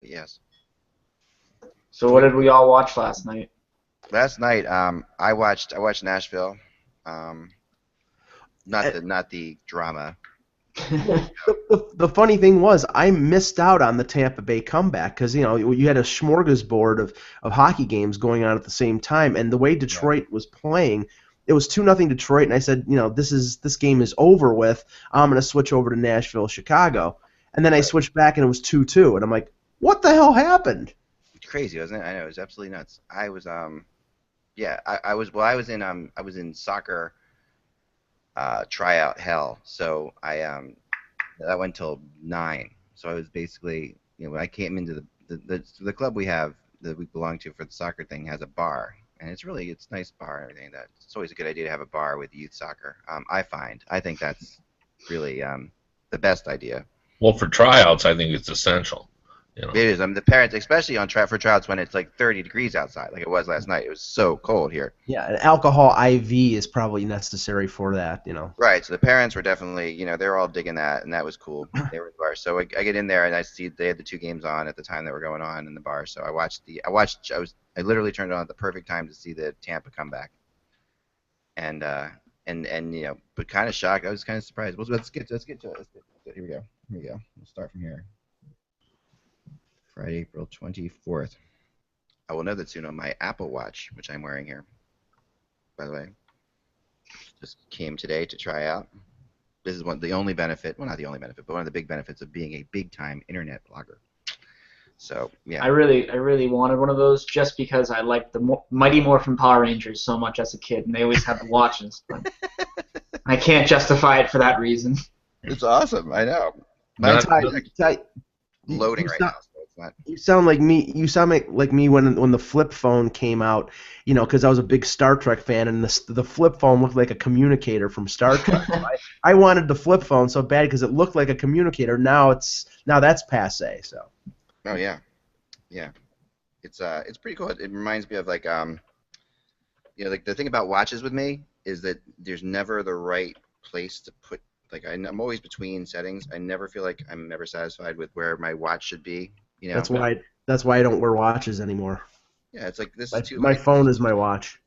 Yes. So what did we all watch last night? Last night, I watched Nashville. Um, not the drama. Well, the funny thing was, I missed out on the Tampa Bay comeback because you had a smorgasbord of hockey games going on at the same time, and the way Yeah. Detroit was playing, it was 2-0 Detroit, and I said, this game is over with. I'm gonna switch over to Nashville, Chicago, and then I Right. switched back and it was 2-2, and I'm like, what the hell happened? It's crazy, wasn't it? I know it was absolutely nuts. Yeah, I was in soccer tryout hell. So that went till 9. So I was basically, when I came into the club we have that we belong to for the soccer thing has a bar, and it's a nice bar and everything. That it's always a good idea to have a bar with youth soccer. I think that's really the best idea. Well, for tryouts, I think it's essential. You know. It is. The parents, especially for tryouts when it's like 30 degrees outside, like it was last night. It was so cold here. Yeah, an alcohol IV is probably necessary for that. Right. So the parents were definitely, they're all digging that, and that was cool. They were at the bar. So I get in there and I see they had the two games on at the time that were going on in the bar. So I literally turned it on at the perfect time to see the Tampa comeback. And but kind of shocked. I was kind of surprised. Well, let's get to it. Here we go. We'll start from here. Friday, April 24th. I will know that soon on my Apple Watch, which I'm wearing here, by the way. Just came today to try out. This is the only benefit, well, not the only benefit, but one of the big benefits of being a big-time internet blogger. So, yeah. I really wanted one of those just because I liked the Mighty Morphin Power Rangers so much as a kid, and they always had the watches. But I can't justify it for that reason. It's awesome. I know. Not- Loading you right sound- now, so it's not. You sound like me. You sound like me when the flip phone came out. Because I was a big Star Trek fan, and the flip phone looked like a communicator from Star Trek. So I wanted the flip phone so bad because it looked like a communicator. Now that's passe. So. Oh, yeah. Yeah. It's pretty cool. It reminds me of like like the thing about watches with me is that there's never the right place to put. Like I'm always between settings. I never feel like I'm ever satisfied with where my watch should be. That's why I don't wear watches anymore. Yeah, it's like this is too My light. phone is my watch.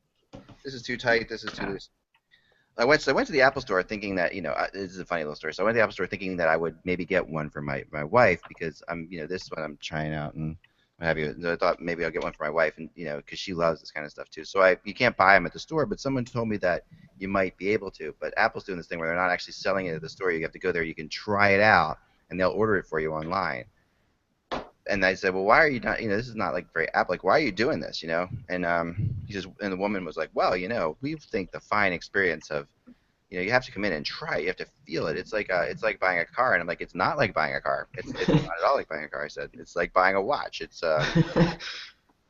This is too tight. This is too loose. I went to the Apple Store thinking that this is a funny little story. So I went to the Apple Store thinking that I would maybe get one for my wife because this one I'm trying out and what have you. So I thought maybe I'll get one for my wife and because she loves this kind of stuff too. So you can't buy them at the store, but someone told me that you might be able to. But Apple's doing this thing where they're not actually selling it at the store. You have to go there. You can try it out and they'll order it for you online. And I said, well, why are you not? This is not like very Apple. Like, why are you doing this? And and the woman was like, well, we think the fine experience of, you have to come in and try it. You have to feel it. It's like buying a car. And I'm like, it's not like buying a car. It's not at all like buying a car. I said, it's like buying a watch. It's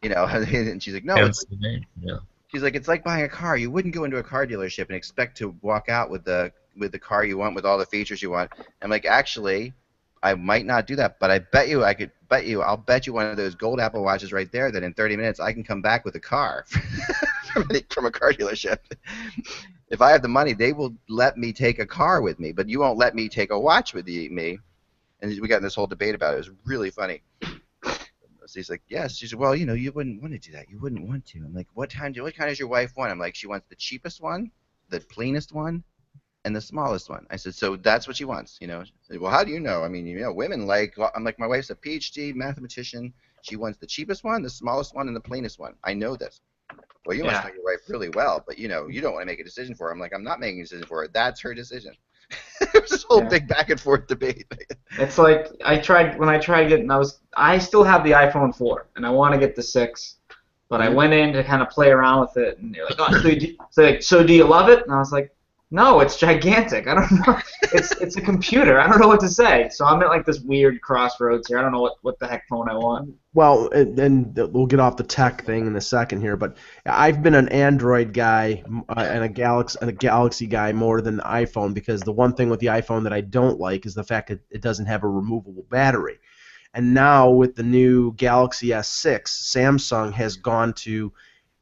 and she's like, no, Hence the name. Yeah. she's like, it's like buying a car. You wouldn't go into a car dealership and expect to walk out with the car you want with all the features you want. I'm like, actually, I might not do that, but I'll bet you one of those gold Apple Watches right there that in 30 minutes I can come back with a car from a car dealership. If I have the money, they will let me take a car with me, but you won't let me take a watch with me. And we got in this whole debate about it. It was really funny. So he's like, yes. She said, well, you wouldn't want to do that. You wouldn't want to. I'm like, what kind does your wife want? I'm like, she wants the cheapest one, the cleanest one, and the smallest one. I said, so that's what she wants, She said, well, how do you know? I mean, women I'm like, my wife's a PhD mathematician. She wants the cheapest one, the smallest one, and the plainest one. I know this. Well, you must know your wife really well, but, you don't want to make a decision for her. I'm like, I'm not making a decision for her. That's her decision. It was this whole big back and forth debate. It's like I still have the iPhone 4 and I want to get the 6, but I went in to kind of play around with it and they're like, oh, so do you love it? And I was like, no, it's gigantic. I don't know. It's a computer. I don't know what to say. So I'm at like this weird crossroads here. I don't know what the heck phone I want. Well, and we'll get off the tech thing in a second here, but I've been an Android guy and a Galaxy guy more than the iPhone because the one thing with the iPhone that I don't like is the fact that it doesn't have a removable battery. And now with the new Galaxy S6, Samsung has gone to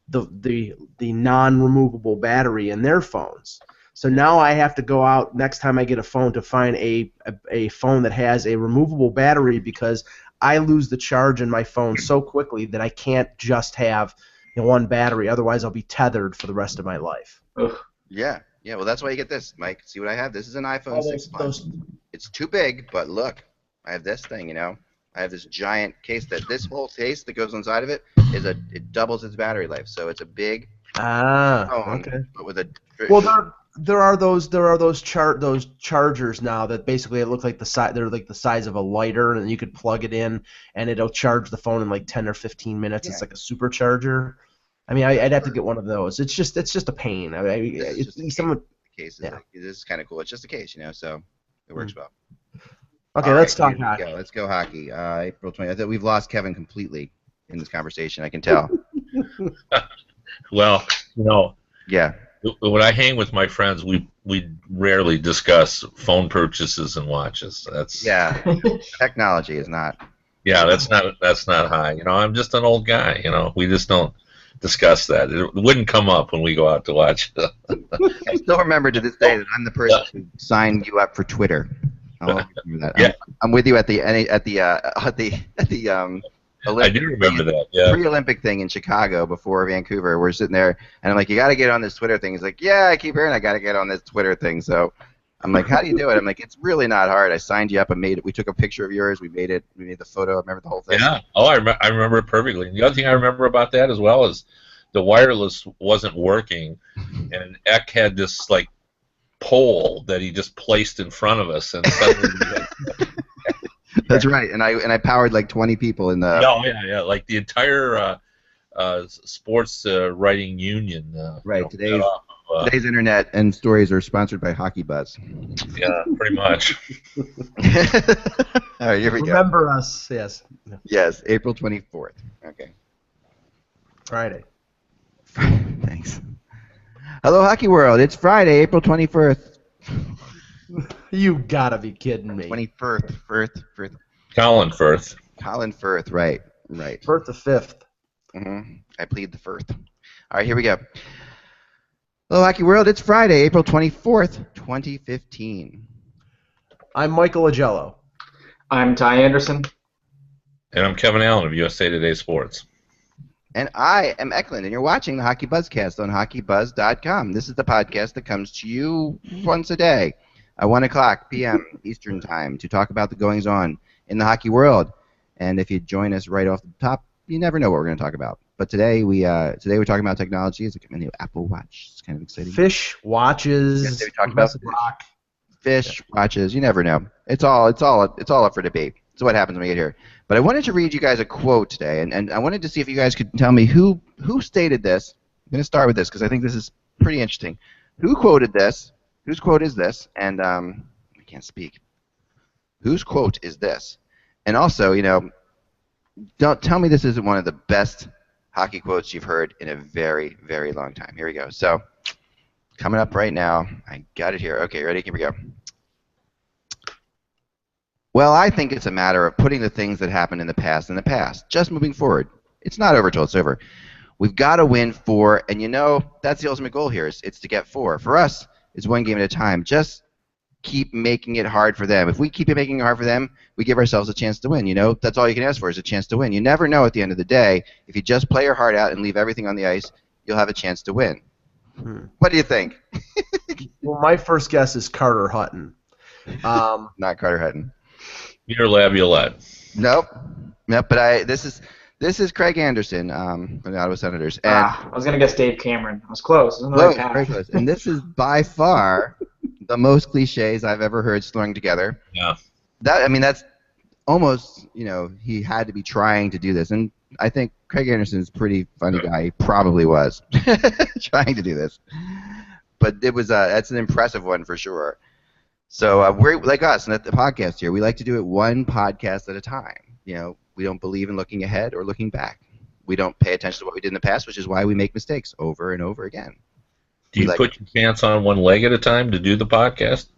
the non-removable battery in their phones. So now I have to go out next time I get a phone to find a phone that has a removable battery because I lose the charge in my phone so quickly that I can't just have one battery. Otherwise, I'll be tethered for the rest of my life. Ugh. Yeah. Yeah. Well, that's why you get this, Mike. See what I have? This is an iPhone 6 Plus. Those It's too big, but look, I have this thing. I have this giant case this whole case that goes inside of it it doubles its battery life. So it's a big phone, okay. but with a. Well, there are those chargers now that basically it looks like they're like the size of a lighter, and you could plug it in and it'll charge the phone in like 10 or 15 minutes. Yeah. It's like a supercharger. I mean, I'd have to get one of those. It's just a pain. I mean, This is Yeah. this is kind of cool. It's just a case, so it works well. Okay, All let's right, talk here we hockey. go. Let's go hockey. April 20th. I think we've lost Kevin completely in this conversation. I can tell. Well, Yeah. when I hang with my friends, we rarely discuss phone purchases and watches. That's Technology is not. Yeah, that's not high. I'm just an old guy. We just don't discuss that. It wouldn't come up when we go out to watch. I still remember to this day that I'm the person who signed you up for Twitter. I'll always remember that. Yeah. I'm with you at the I do remember that. Yeah. pre-Olympic thing in Chicago before Vancouver. We're sitting there, and I'm like, "You got to get on this Twitter thing." He's like, "Yeah, I keep hearing I got to get on this Twitter thing." So I'm like, "How do you do it?" I'm like, "It's really not hard. I signed you up and made it. We took a picture of yours. We made it. We made the photo. I remember the whole thing." Yeah. Oh, I remember it perfectly. And the other thing I remember about that as well is the wireless wasn't working, and Eck had this like pole that he just placed in front of us, and suddenly we had That's right. And I powered like 20 people in the. Oh yeah, like the entire sports writing union. Right. Today's Today's internet and stories are sponsored by HockeyBuzz. Yeah, pretty much. All right, here we go. Remember us, yes. Yes, April 24th. Okay. Friday. Thanks. Hello, Hockey World. It's Friday, April 21st. You gotta be kidding me. 21st. Firth. Colin Firth. Colin Firth, right. Firth the 5th. I plead the Firth. All right, here we go. Hello, Hockey World. It's Friday, April 24th, 2015. I'm Michael Agello. I'm Ty Anderson. And I'm Kevin Allen of USA Today Sports. And I am Eklund, and you're watching the HockeyBuzzCast on HockeyBuzz.com. This is the podcast that comes to you once a day at 1 o'clock p.m. Eastern Time to talk about the goings-on in the hockey world. And if you join us right off the top, you never know what we're going to talk about. But today we're talking about technology. It's like a new Apple Watch. It's kind of exciting. Fish, watches, Yes, we talked about rock. Fish, watches. You never know. It's all up for debate. It's what happens when we get here. But I wanted to read you guys a quote today, and I wanted to see if you guys could tell me who stated this. I'm going to start with this because I think this is pretty interesting. Who quoted this? Whose quote is this? And I can't speak. Whose quote is this? And also, don't tell me this isn't one of the best hockey quotes you've heard in a very, very long time. Here we go. So, coming up right now. I got it here. Okay, ready? Here we go. Well, I think it's a matter of putting the things that happened in the past, just moving forward. It's not over till it's over. We've got to win 4, and that's the ultimate goal here. It's to get 4. For us, it's one game at a time. Just keep making it hard for them. If we keep making it hard for them, we give ourselves a chance to win. That's all you can ask for is a chance to win. You never know at the end of the day. If you just play your heart out and leave everything on the ice, you'll have a chance to win. What do you think? Well, my first guess is Carter Hutton. Not Carter Hutton. Peter Laviolette. Nope. But this is Craig Anderson from the Ottawa Senators. And I was gonna guess Dave Cameron. I was close. very close. And this is by far the most cliches I've ever heard slung together. Yeah. That's almost, he had to be trying to do this. And I think Craig Anderson's a pretty funny guy. He probably was trying to do this. But it was that's an impressive one for sure. So we're like us and at the podcast here. We like to do it one podcast at a time. We don't believe in looking ahead or looking back. We don't pay attention to what we did in the past, which is why we make mistakes over and over again. Do you put your pants on one leg at a time to do the podcast?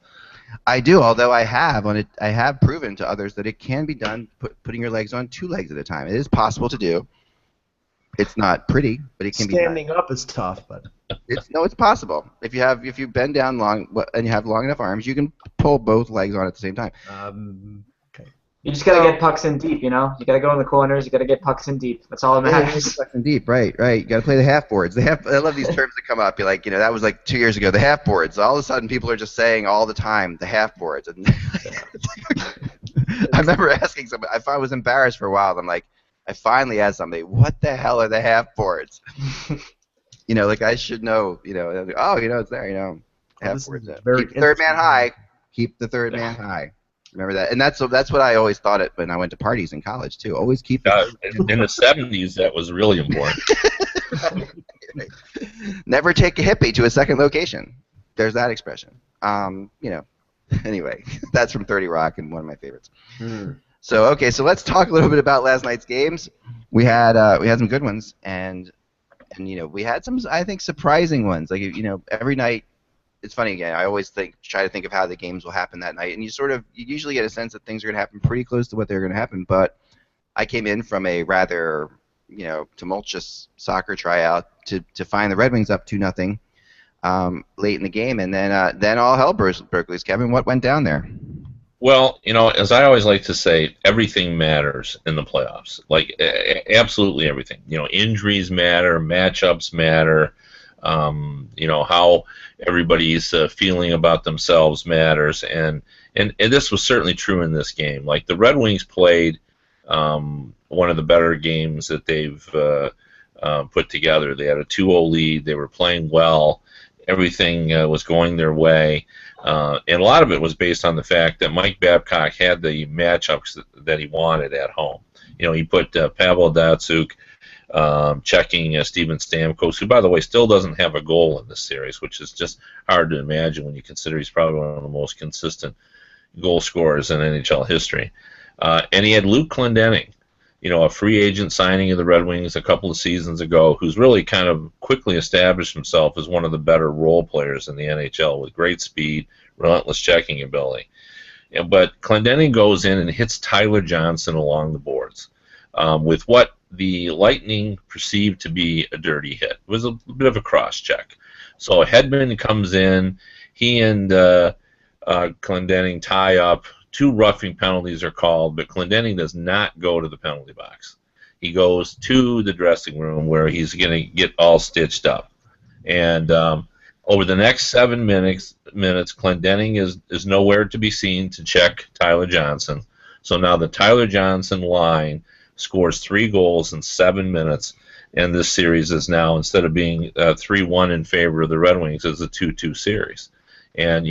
I do, although I have proven to others that it can be done putting your legs on 2 legs at a time. It is possible to do. It's not pretty, but it can be done. Standing up is tough, but it's possible. If you bend down long and you have long enough arms, you can pull both legs on at the same time. okay. You just gotta get pucks in deep, you know. You gotta go in the corners. You gotta get pucks in deep. That's all that matters. Pucks in deep, right. You got to play the half boards. I love these terms that come up. You're like, that was like 2 years ago. The half boards. All of a sudden, people are just saying all the time the half boards. And I remember asking somebody. I was embarrassed for a while. I'm like, I finally asked somebody, what the hell are the half boards? Like I should know. Like, it's there. Half boards. Keep the third man high. Keep the third man high. Remember that, and that's what I always thought it when I went to parties in college too. Always keep. In the '70s, that was really important. Never take a hippie to a second location. There's that expression. Anyway, that's from 30 Rock and one of my favorites. So let's talk a little bit about last night's games. We had some good ones, and we had some, I think, surprising ones. Like every night. It's funny again. I always try to think of how the games will happen that night, and you usually get a sense that things are going to happen pretty close to what they're going to happen. But I came in from a rather tumultuous soccer tryout to find the Red Wings up 2-0 late in the game, and then all hell broke loose. Kevin, what went down there? Well, as I always like to say, everything matters in the playoffs. Like absolutely everything. Injuries matter, matchups matter. How everybody's feeling about themselves matters, and this was certainly true in this game. Like the Red Wings played one of the better games that they've put together. They had a 2-0 lead. They were playing well. Everything was going their way, and a lot of it was based on the fact that Mike Babcock had the matchups that he wanted at home. He put Pavel Datsyuk checking Steven Stamkos, who, by the way, still doesn't have a goal in this series, which is just hard to imagine when you consider he's probably one of the most consistent goal scorers in NHL history. And he had Luke Clendening, a free agent signing of the Red Wings a couple of seasons ago, who's really kind of quickly established himself as one of the better role players in the NHL with great speed, relentless checking ability. But Clendening goes in and hits Tyler Johnson along the boards with what the Lightning perceived to be a dirty hit. It was a bit of a cross-check. So Hedman comes in. He and Clendening tie up. 2 roughing penalties are called, but Clendening does not go to the penalty box. He goes to the dressing room where he's going to get all stitched up. And over the next 7 minutes, Clendening is nowhere to be seen to check Tyler Johnson. So now the Tyler Johnson line scores 3 goals in 7 minutes, and this series is now, instead of being 3-1 in favor of the Red Wings, is a 2-2 series. And,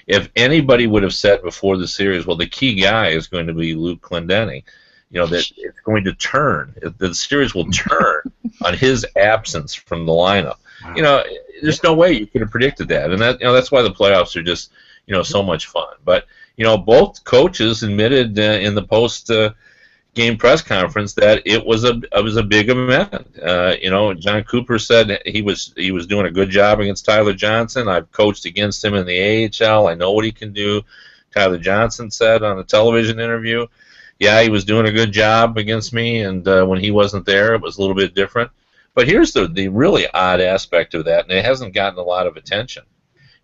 if anybody would have said before the series, well, the key guy is going to be Luke Clendening, that it's going to turn, the series will turn on his absence from the lineup. Wow. There's no way you could have predicted that, and that's why the playoffs are just, so much fun. But, both coaches admitted in the post game press conference that it was a big event. John Cooper said he was doing a good job against Tyler Johnson. I've coached against him in the AHL. I know what he can do. Tyler Johnson said on a television interview, yeah, he was doing a good job against me, and when he wasn't there, it was a little bit different. But here's the really odd aspect of that, and it hasn't gotten a lot of attention.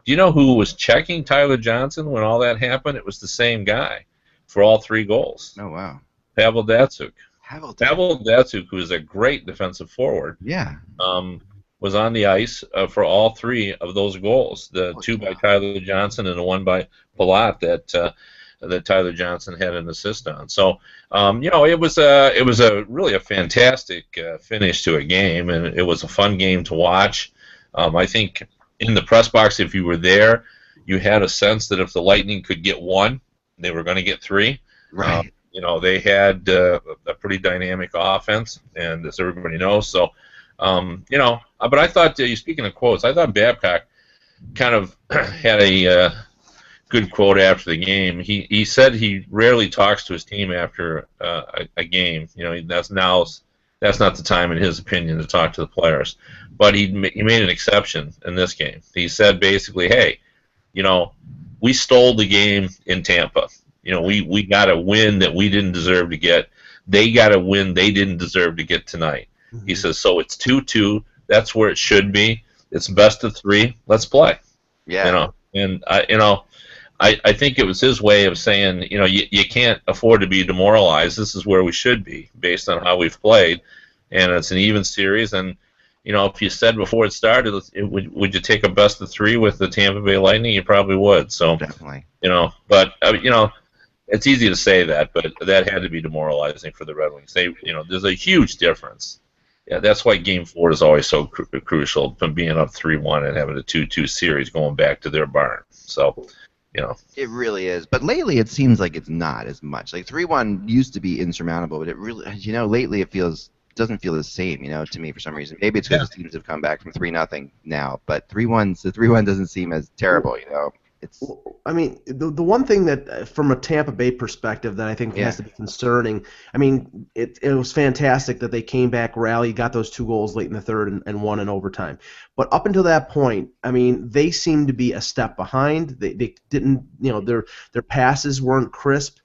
Do you know who was checking Tyler Johnson when all that happened? It was the same guy for all 3 goals. Oh, wow. Pavel Datsyuk. Pavel Datsyuk, who is a great defensive forward, was on the ice for all 3 of those goals. The 2 by Tyler Johnson and the 1 by Palat that Tyler Johnson had an assist on. So, it was really a fantastic finish to a game, and it was a fun game to watch. I think in the press box, if you were there, you had a sense that if the Lightning could get 1, they were going to get 3. Right. They had a pretty dynamic offense, and as everybody knows, so, but I thought, speaking of quotes, I thought Babcock kind of had a good quote after the game. He said he rarely talks to his team after a game. That's not the time, in his opinion, to talk to the players. But he made an exception in this game. He said basically, hey, we stole the game in Tampa. We got a win that we didn't deserve to get. They got a win they didn't deserve to get tonight. Mm-hmm. He says, so it's 2-2. That's where it should be. It's best of 3. Let's play. Yeah. I think it was his way of saying, you can't afford to be demoralized. This is where we should be based on how we've played, and it's an even series. And if you said before it started, would you take a best of 3 with the Tampa Bay Lightning? You probably would. So Definitely. But it's easy to say that, but that had to be demoralizing for the Red Wings. There's a huge difference. Yeah, that's why Game 4 is always so crucial, from being up 3-1 and having a 2-2 series going back to their barn. So, It really is. But lately it seems like it's not as much. Like 3-1 used to be insurmountable, but it really, lately it doesn't feel the same, to me for some reason. Maybe it's because the teams have come back from 3-0 now, but 3-1 doesn't seem as terrible, It's. I mean, the one thing that, from a Tampa Bay perspective, that I think has to be concerning. I mean, it was fantastic that they came back, rallied, got those 2 goals late in the third, and won in overtime. But up until that point, I mean, they seemed to be a step behind. They didn't, their passes weren't crisp.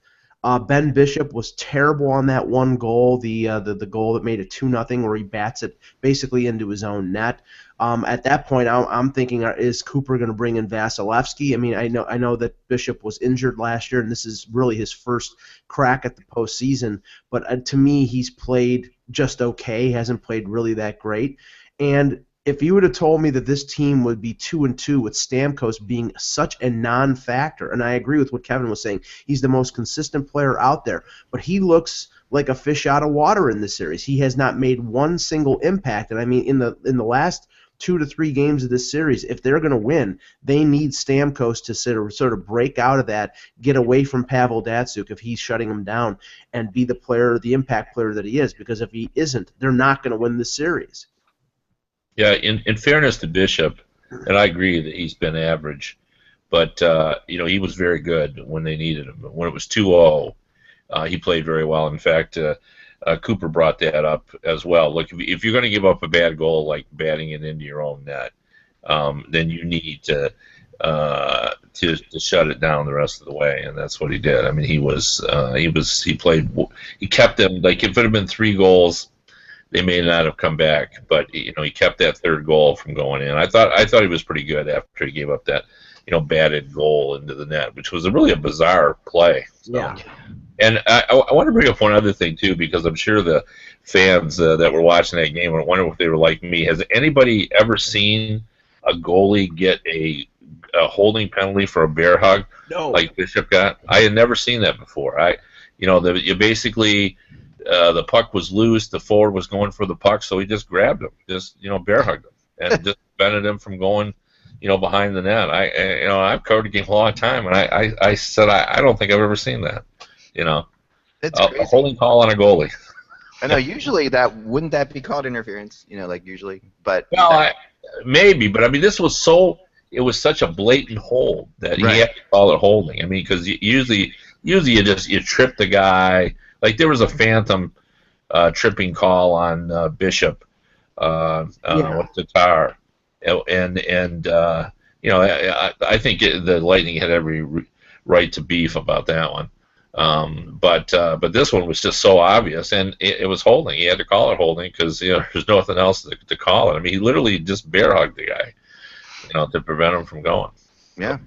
Ben Bishop was terrible on that one goal, the goal that made it 2-0, where he bats it basically into his own net. At that point, I'm thinking, is Cooper going to bring in Vasilevsky? I mean, I know that Bishop was injured last year, and this is really his first crack at the postseason. But to me, he's played just okay. He hasn't played really that great. And if you would have told me that this team would be 2-2 with Stamkos being such a non-factor, and I agree with what Kevin was saying, he's the most consistent player out there, but he looks like a fish out of water in this series. He has not made one single impact, and I mean, in the last 2 to 3 games of this series, if they're going to win, they need Stamkos to sort of break out of that, get away from Pavel Datsyuk if he's shutting him down, and be the impact player that he is, because if he isn't, they're not going to win this series. Yeah, in fairness to Bishop, and I agree that he's been average, but he was very good when they needed him. When it was 2-0, he played very well. In fact, Cooper brought that up as well. Look, if you're going to give up a bad goal like batting it into your own net, then you need to shut it down the rest of the way, and that's what he did. I mean, he kept them. Like, if it had been 3 goals, they may not have come back, but he kept that 3rd goal from going in. I thought he was pretty good after he gave up that batted goal into the net, which was really a bizarre play. So. Yeah. And I want to bring up one other thing too, because I'm sure the fans that were watching that game, I wonder if they were like me. Has anybody ever seen a goalie get a holding penalty for a bear hug, like Bishop got? I had never seen that before. You basically. The puck was loose. The forward was going for the puck, so he just grabbed him, just bear hugged him, and just prevented him from going, behind the net. I've covered the game a long time, and I said I don't think I've ever seen that. It's a crazy. holding call on a goalie. I know. Usually, wouldn't that be called interference? Like usually, but Maybe, but I mean, this was it was such a blatant hold that he had to call it holding. I mean, because usually you trip the guy. Like, there was a phantom tripping call on Bishop with Tatar, and I think the Lightning had every right to beef about that one. But this one was just so obvious, and it was holding. He had to call it holding because there's nothing else to call it. I mean, he literally just bear hugged the guy, to prevent him from going. Yeah.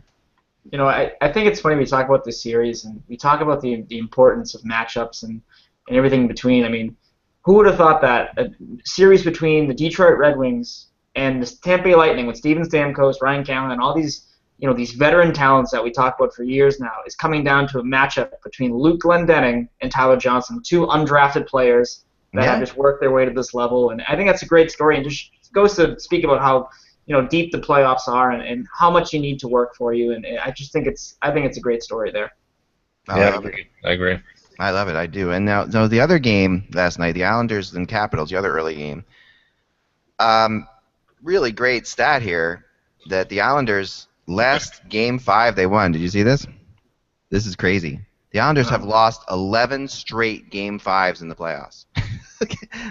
I think it's funny we talk about this series and we talk about the importance of matchups and everything in between. I mean, who would have thought that a series between the Detroit Red Wings and the Tampa Bay Lightning with Steven Stamkos, Ryan Callahan, and all these these veteran talents that we talk about for years now is coming down to a matchup between Luke Glendening and Tyler Johnson, 2 undrafted players that have just worked their way to this level. And I think that's a great story, and just goes to speak about how deep the playoffs are and how much you need to work for you. And I think it's a great story there. I agree. I love it. I do. And now, the other game last night, the Islanders and Capitals, the other early game. Really great stat here that the Islanders last game 5 they won. Did you see this? This is crazy. The Islanders have lost 11 straight game 5s in the playoffs.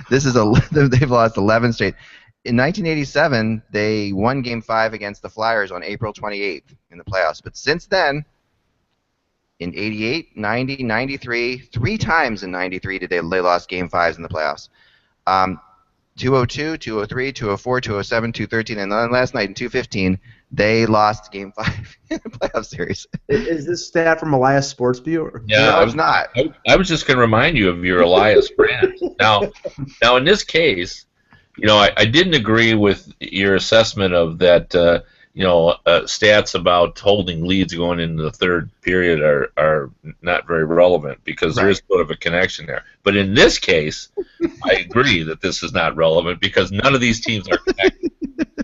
They've lost 11 straight. In 1987, they won Game 5 against the Flyers on April 28th in the playoffs. But since then, in 88, 90, 93, 3 times in 93 did they lost Game 5s in the playoffs. 202, 203, 204, 207, 213, and then last night in 215, they lost Game 5 in the playoff series. Is this stat from Elias Sports Viewer? Yeah, No, it's not. I was just going to remind you of your Elias brand. Now, in this case, I didn't agree with your assessment of that. Stats about holding leads going into the third period are not very relevant because there is sort of a connection there. But in this case, I agree that this is not relevant because none of these teams are connected.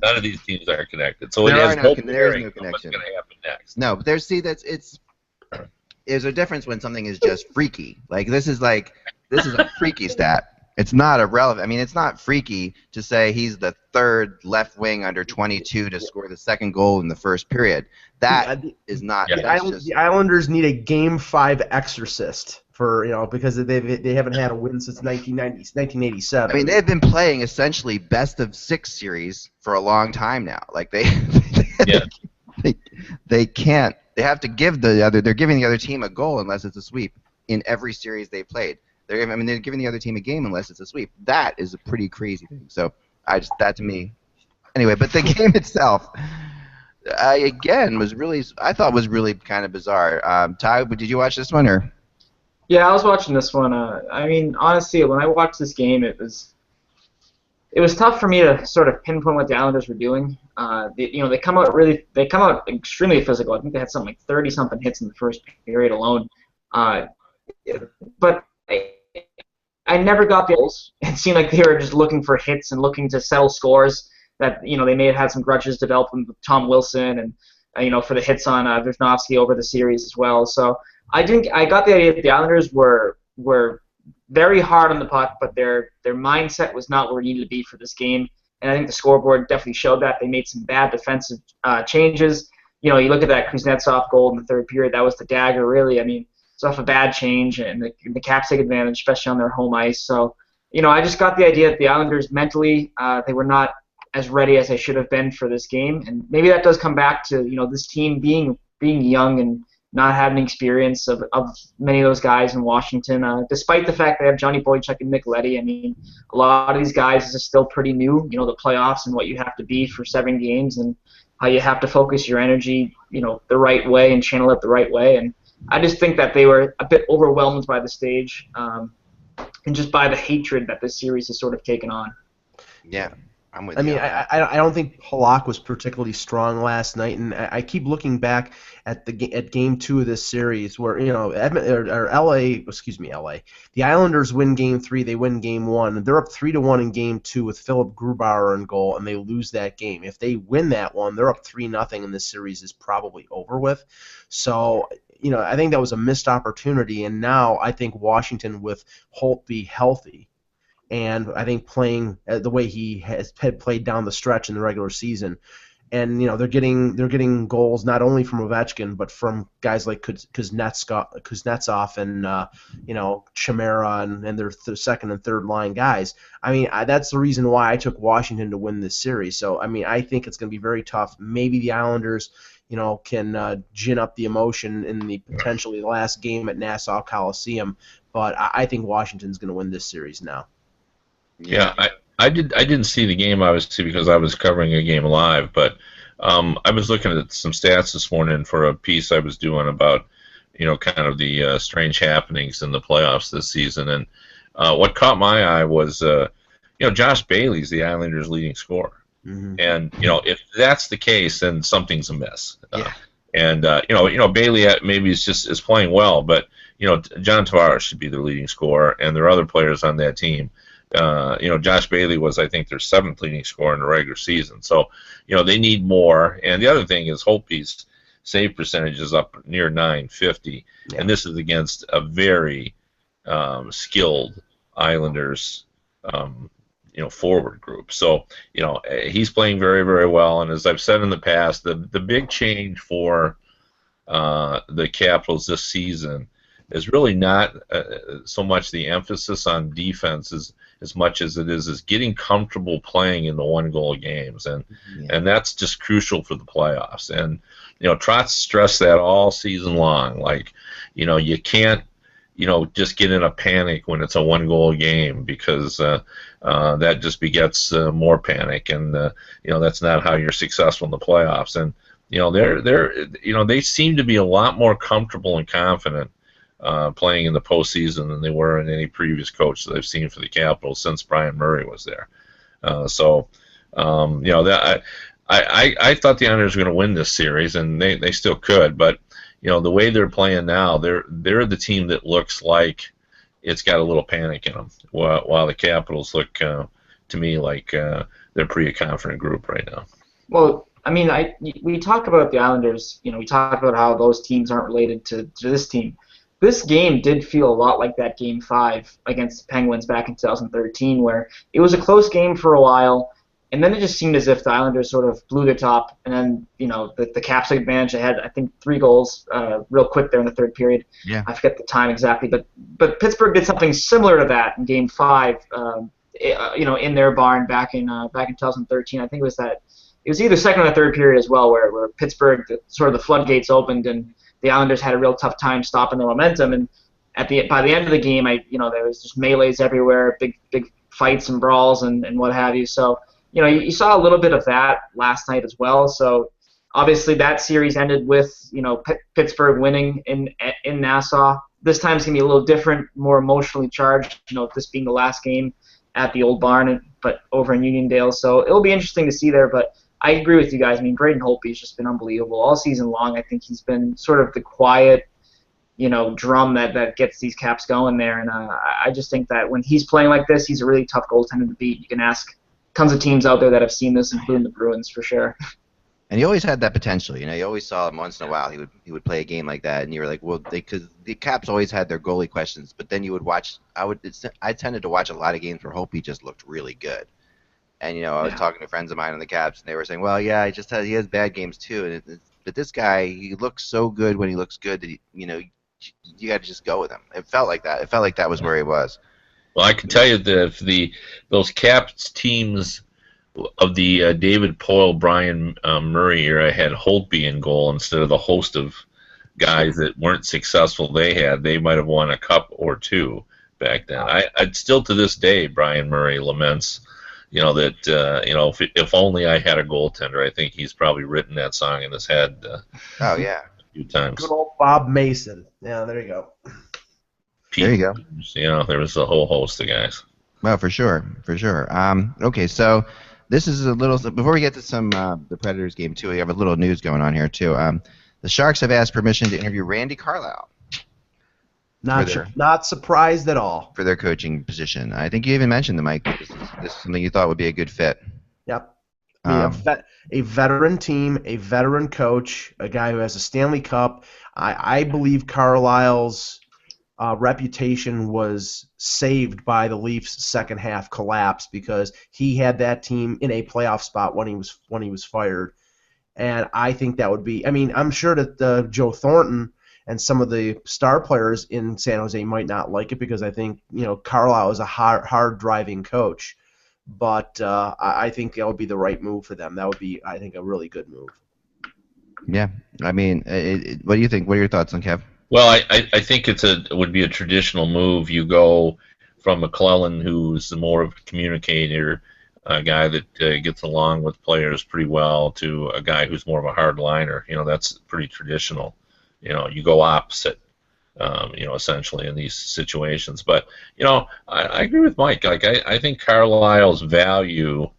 None of these teams are connected. So it has no bearing on what's going to happen next. No, but there's a difference when something is just freaky. Like this is a freaky stat. It's not irrelevant. I mean, it's not freaky to say he's the third left wing under 22 to score the second goal in the first period. That is not. Yeah. The Islanders need a Game 5 exorcist because they haven't had a win since 1987. I mean, they've been playing essentially best of 6 series for a long time now. Like they can't. They have to give they're giving the other team a goal unless it's a sweep in every series they played. They're giving the other team a game unless it's a sweep. That is a pretty crazy thing. So that to me, anyway. But the game itself, I thought was really kind of bizarre. Ty, did you watch this one or? Yeah, I was watching this one. I mean, honestly, when I watched this game, it was tough for me to sort of pinpoint what the Islanders were doing. They come out extremely physical. I think they had something like 30-something hits in the first period alone. But I never got the goals. It seemed like they were just looking for hits and looking to settle scores that they may have had some grudges developed with Tom Wilson and for the hits on Visnovsky over the series as well. So I got the idea that the Islanders were very hard on the puck, but their mindset was not where it needed to be for this game. And I think the scoreboard definitely showed that. They made some bad defensive changes. You look at that Kuznetsov goal in the third period. That was the dagger, really. I mean, it's off a bad change, and the Caps take advantage, especially on their home ice. So, I just got the idea that the Islanders mentally, they were not as ready as they should have been for this game, and maybe that does come back to this team being young and not having experience of many of those guys in Washington. Despite the fact they have Johnny Boychuk and Nick Leddy, I mean, a lot of these guys are still pretty new. The playoffs and what you have to be for 7 games and how you have to focus your energy, the right way and channel it the right way. And I just think that they were a bit overwhelmed by the stage and just by the hatred that this series has sort of taken on. Yeah, I'm with you. I mean, I don't think Halak was particularly strong last night, and I keep looking back at Game 2 of this series where LA. The Islanders win Game 3, they win Game 1, they're up 3-1 in Game 2 with Philip Grubauer in goal, and they lose that game. If they win that one, they're up 3-0, and this series is probably over with. So. I think that was a missed opportunity, and now I think Washington with Holtby healthy, and I think playing the way he had played down the stretch in the regular season, and they're getting goals not only from Ovechkin but from guys like Kuznetsov and Chimera and their second and third line guys. I mean, that's the reason why I took Washington to win this series. So I mean, I think it's going to be very tough. Maybe the Islanders. Can gin up the emotion in the potentially last game at Nassau Coliseum, but I think Washington's going to win this series now. Yeah, I didn't see the game obviously because I was covering a game live, but I was looking at some stats this morning for a piece I was doing about kind of the strange happenings in the playoffs this season, and what caught my eye was Josh Bailey's the Islanders' leading scorer. Mm-hmm. And if that's the case, then something's amiss. Yeah. And Bailey maybe is playing well, but John Tavares should be their leading scorer, and there are other players on that team. Josh Bailey was, I think, their 7th leading scorer in the regular season. So they need more. And the other thing is Holtby's save percentage is up near .950, and this is against a very skilled Islanders. Forward group. So, he's playing very, very well. And as I've said in the past, the big change for the Capitals this season is really not so much the emphasis on defense as much as it is getting comfortable playing in the 1-goal games. And that's just crucial for the playoffs. And, Trotz stressed that all season long. Like, you can't just get in a panic when it's a one-goal game, because that just begets more panic, and that's not how you're successful in the playoffs. And they seem to be a lot more comfortable and confident playing in the postseason than they were in any previous coach that I've seen for the Capitals since Brian Murray was there. I thought the Islanders were going to win this series, and they still could, but the way they're playing now, they're the team that looks like it's got a little panic in them, while the Capitals look to me like they're a pretty confident group right now. Well, I mean, we talk about the Islanders. We talk about how those teams aren't related to this team. This game did feel a lot like that Game 5 against the Penguins back in 2013, where it was a close game for a while, and then it just seemed as if the Islanders sort of blew their top, and then the Caps took advantage. They had, I think, 3 goals real quick there in the third period. Yeah. I forget the time exactly, but Pittsburgh did something similar to that in Game 5. In their barn back in 2013. I think it was that. It was either second or third period as well, where Pittsburgh sort of the floodgates opened and the Islanders had a real tough time stopping their momentum. And by the end of the game, there was just melees everywhere, big fights and brawls and what have you. So you saw a little bit of that last night as well. So obviously that series ended with Pittsburgh winning in Nassau. This time it's gonna be a little different, more emotionally charged. This being the last game at the old barn, but over in Uniondale. So it'll be interesting to see there. But I agree with you guys. I mean, Braden Holtby's just been unbelievable all season long. I think he's been sort of the quiet, drum that gets these Caps going there. And I just think that when he's playing like this, he's a really tough goaltender to beat. You can ask tons of teams out there that have seen this, including the Bruins, for sure. And he always had that potential. You always saw him once in a while. He would play a game like that, and you were like, well, because the Caps always had their goalie questions. But then you would watch. I tended to watch a lot of games where Holtby just looked really good. And I was talking to friends of mine on the Caps, and they were saying, well, yeah, he has bad games too. But this guy, he looks so good when he looks good that you got to just go with him. It felt like that. It felt like that was where he was. Well, I can tell you that those Caps teams of the David Poile, Brian Murray era had Holtby in goal instead of the host of guys that weren't successful they might have won a cup or two back then. I'd still to this day, Brian Murray laments, if only I had a goaltender. I think he's probably written that song in his head oh, yeah. a few times. Good old Bob Mason. Yeah, there you go. There you go. There was a whole host of guys. Well, for sure. Okay, so this is a little. Before we get to some the Predators game too, we have a little news going on here too. The Sharks have asked permission to interview Randy Carlyle. Not surprised at all for their coaching position. I think you even mentioned that, Mike. This is something you thought would be a good fit. Yep. I mean, a veteran team, a veteran coach, a guy who has a Stanley Cup. I believe Carlisle's reputation was saved by the Leafs' second half collapse because he had that team in a playoff spot when he was fired, and I think that would be. I mean, I'm sure that Joe Thornton and some of the star players in San Jose might not like it because I think Carlisle is a hard driving coach, but I think that would be the right move for them. That would be, I think, a really good move. Yeah, I mean, what do you think? What are your thoughts on Kev? Well, I think it would be a traditional move. You go from McClellan, who's more of a communicator, a guy that gets along with players pretty well, to a guy who's more of a hard liner. That's pretty traditional. You go opposite, essentially in these situations. But, I agree with Mike. Like, I think Carlisle's value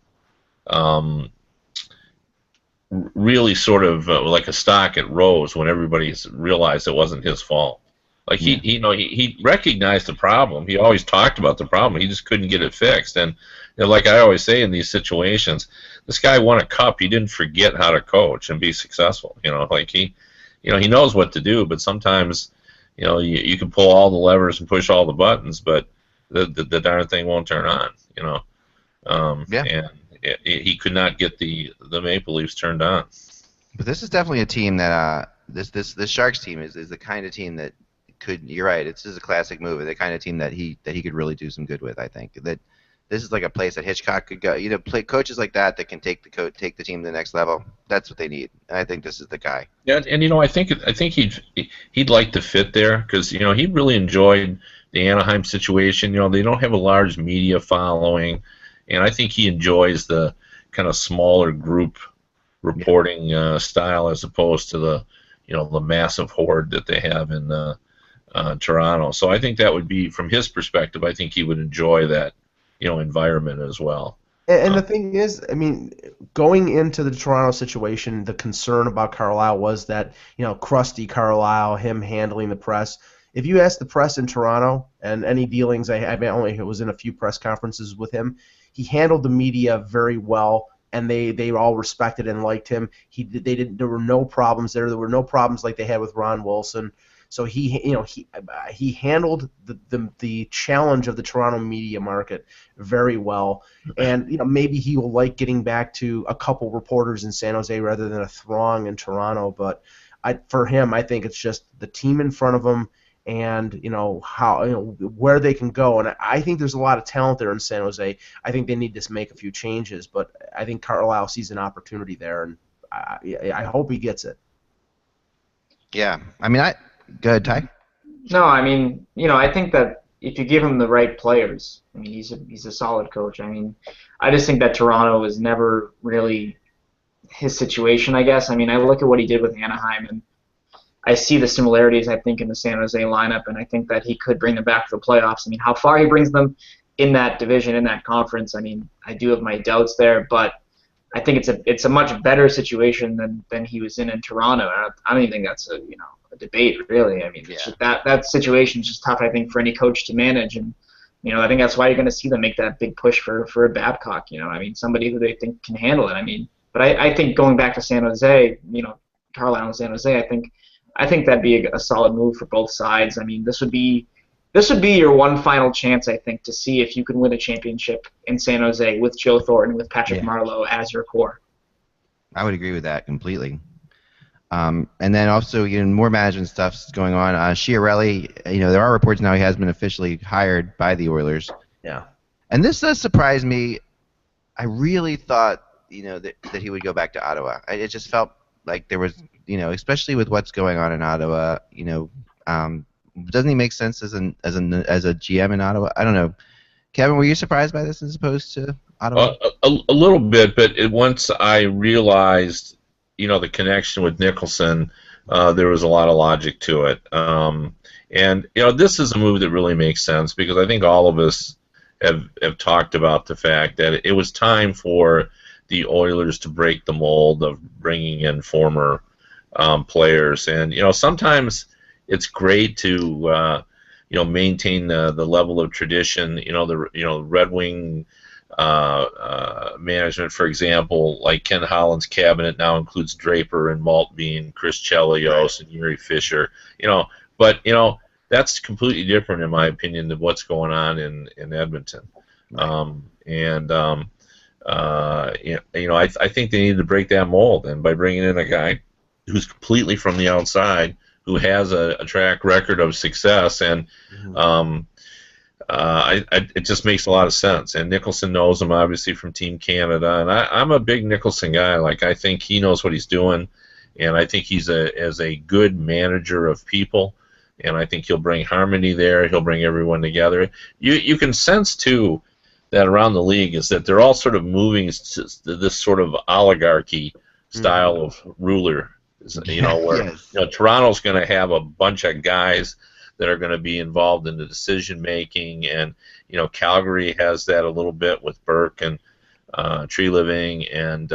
really sort of like a stock, it rose when everybody realized it wasn't his fault. Like, he recognized the problem. He always talked about the problem. He just couldn't get it fixed. And, like I always say in these situations, this guy won a cup. He didn't forget how to coach and be successful. Like he knows what to do, but sometimes, you can pull all the levers and push all the buttons, but the darn thing won't turn on, And he could not get the Maple Leafs turned on. But this is definitely a team that this Sharks team is the kind of team that could. You're right. It's just a classic move. The kind of team that he could really do some good with. I think that this is like a place that Hitchcock could go. Play coaches like that can take the team to the next level. That's what they need, and I think this is the guy. Yeah, and I think he'd like to fit there because he really enjoyed the Anaheim situation. They don't have a large media following, and I think he enjoys the kind of smaller group reporting style as opposed to the massive horde that they have in Toronto. So I think that would be, from his perspective, I think he would enjoy that environment as well. And the thing is, I mean, going into the Toronto situation, the concern about Carlisle was that, crusty Carlisle, him handling the press. If you ask the press in Toronto, and any dealings I only was in a few press conferences with him, he handled the media very well, and they all respected and liked him. There were no problems there. There were no problems like they had with Ron Wilson. So he handled the challenge of the Toronto media market very well, and maybe he will like getting back to a couple reporters in San Jose rather than a throng in Toronto. But for him, I think it's just the team in front of him, and how where they can go. And I think there's a lot of talent there in San Jose. I think they need to make a few changes, but I think Carlisle sees an opportunity there, and I hope he gets it. Yeah, I mean, go ahead, Ty. No, I mean, I think that if you give him the right players, I mean, he's a solid coach. I mean, I just think that Toronto was never really his situation, I guess. I mean, I look at what he did with Anaheim, and I see the similarities, I think, in the San Jose lineup, and I think that he could bring them back to the playoffs. I mean, how far he brings them in that division, in that conference, I mean, I do have my doubts there, but I think it's a much better situation than he was in Toronto. I don't even think that's a debate, really. I mean, it's just that situation is just tough, I think, for any coach to manage, and I think that's why you're going to see them make that big push for a Babcock. I mean, somebody who they think can handle it. I mean, but I think going back to San Jose, Carlisle and San Jose, I think that'd be a solid move for both sides. I mean, this would be your one final chance, I think, to see if you can win a championship in San Jose with Joe Thornton, with Patrick Marleau as your core. I would agree with that completely. And then also, more management stuff's going on. Chiarelli, there are reports now he has been officially hired by the Oilers. Yeah. And this does surprise me. I really thought, that he would go back to Ottawa. It just felt like there was, especially with what's going on in Ottawa, doesn't he make sense as a GM in Ottawa? I don't know. Kevin, were you surprised by this as opposed to Ottawa? A little bit, but once I realized, the connection with Nicholson, there was a lot of logic to it. And this is a move that really makes sense because I think all of us have talked about the fact that it was time for the Oilers to break the mold of bringing in former players. And sometimes it's great to maintain the level of tradition. The Red Wing management, for example, like Ken Holland's cabinet now includes Draper and Maltby, Chris Chelios and Yuri Fisher. But that's completely different in my opinion than what's going on in Edmonton. I think they need to break that mold, and by bringing in a guy who's completely from the outside, who has a track record of success, and it just makes a lot of sense. And Nicholson knows him, obviously, from Team Canada, and I'm a big Nicholson guy. Like, I think he knows what he's doing, and I think he's as a good manager of people, and I think he'll bring harmony there. He'll bring everyone together. You can sense, too, that around the league is that they're all sort of moving to this sort of oligarchy style of ruler. Where Toronto's going to have a bunch of guys that are going to be involved in the decision making, and Calgary has that a little bit with Burke and Tree Living, and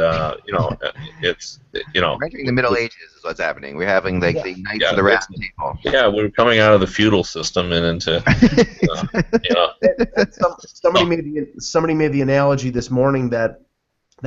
it's we're entering the Middle Ages is what's happening. We're having the Knights of the Round Table. Yeah, we're coming out of the feudal system and into Somebody made the analogy this morning that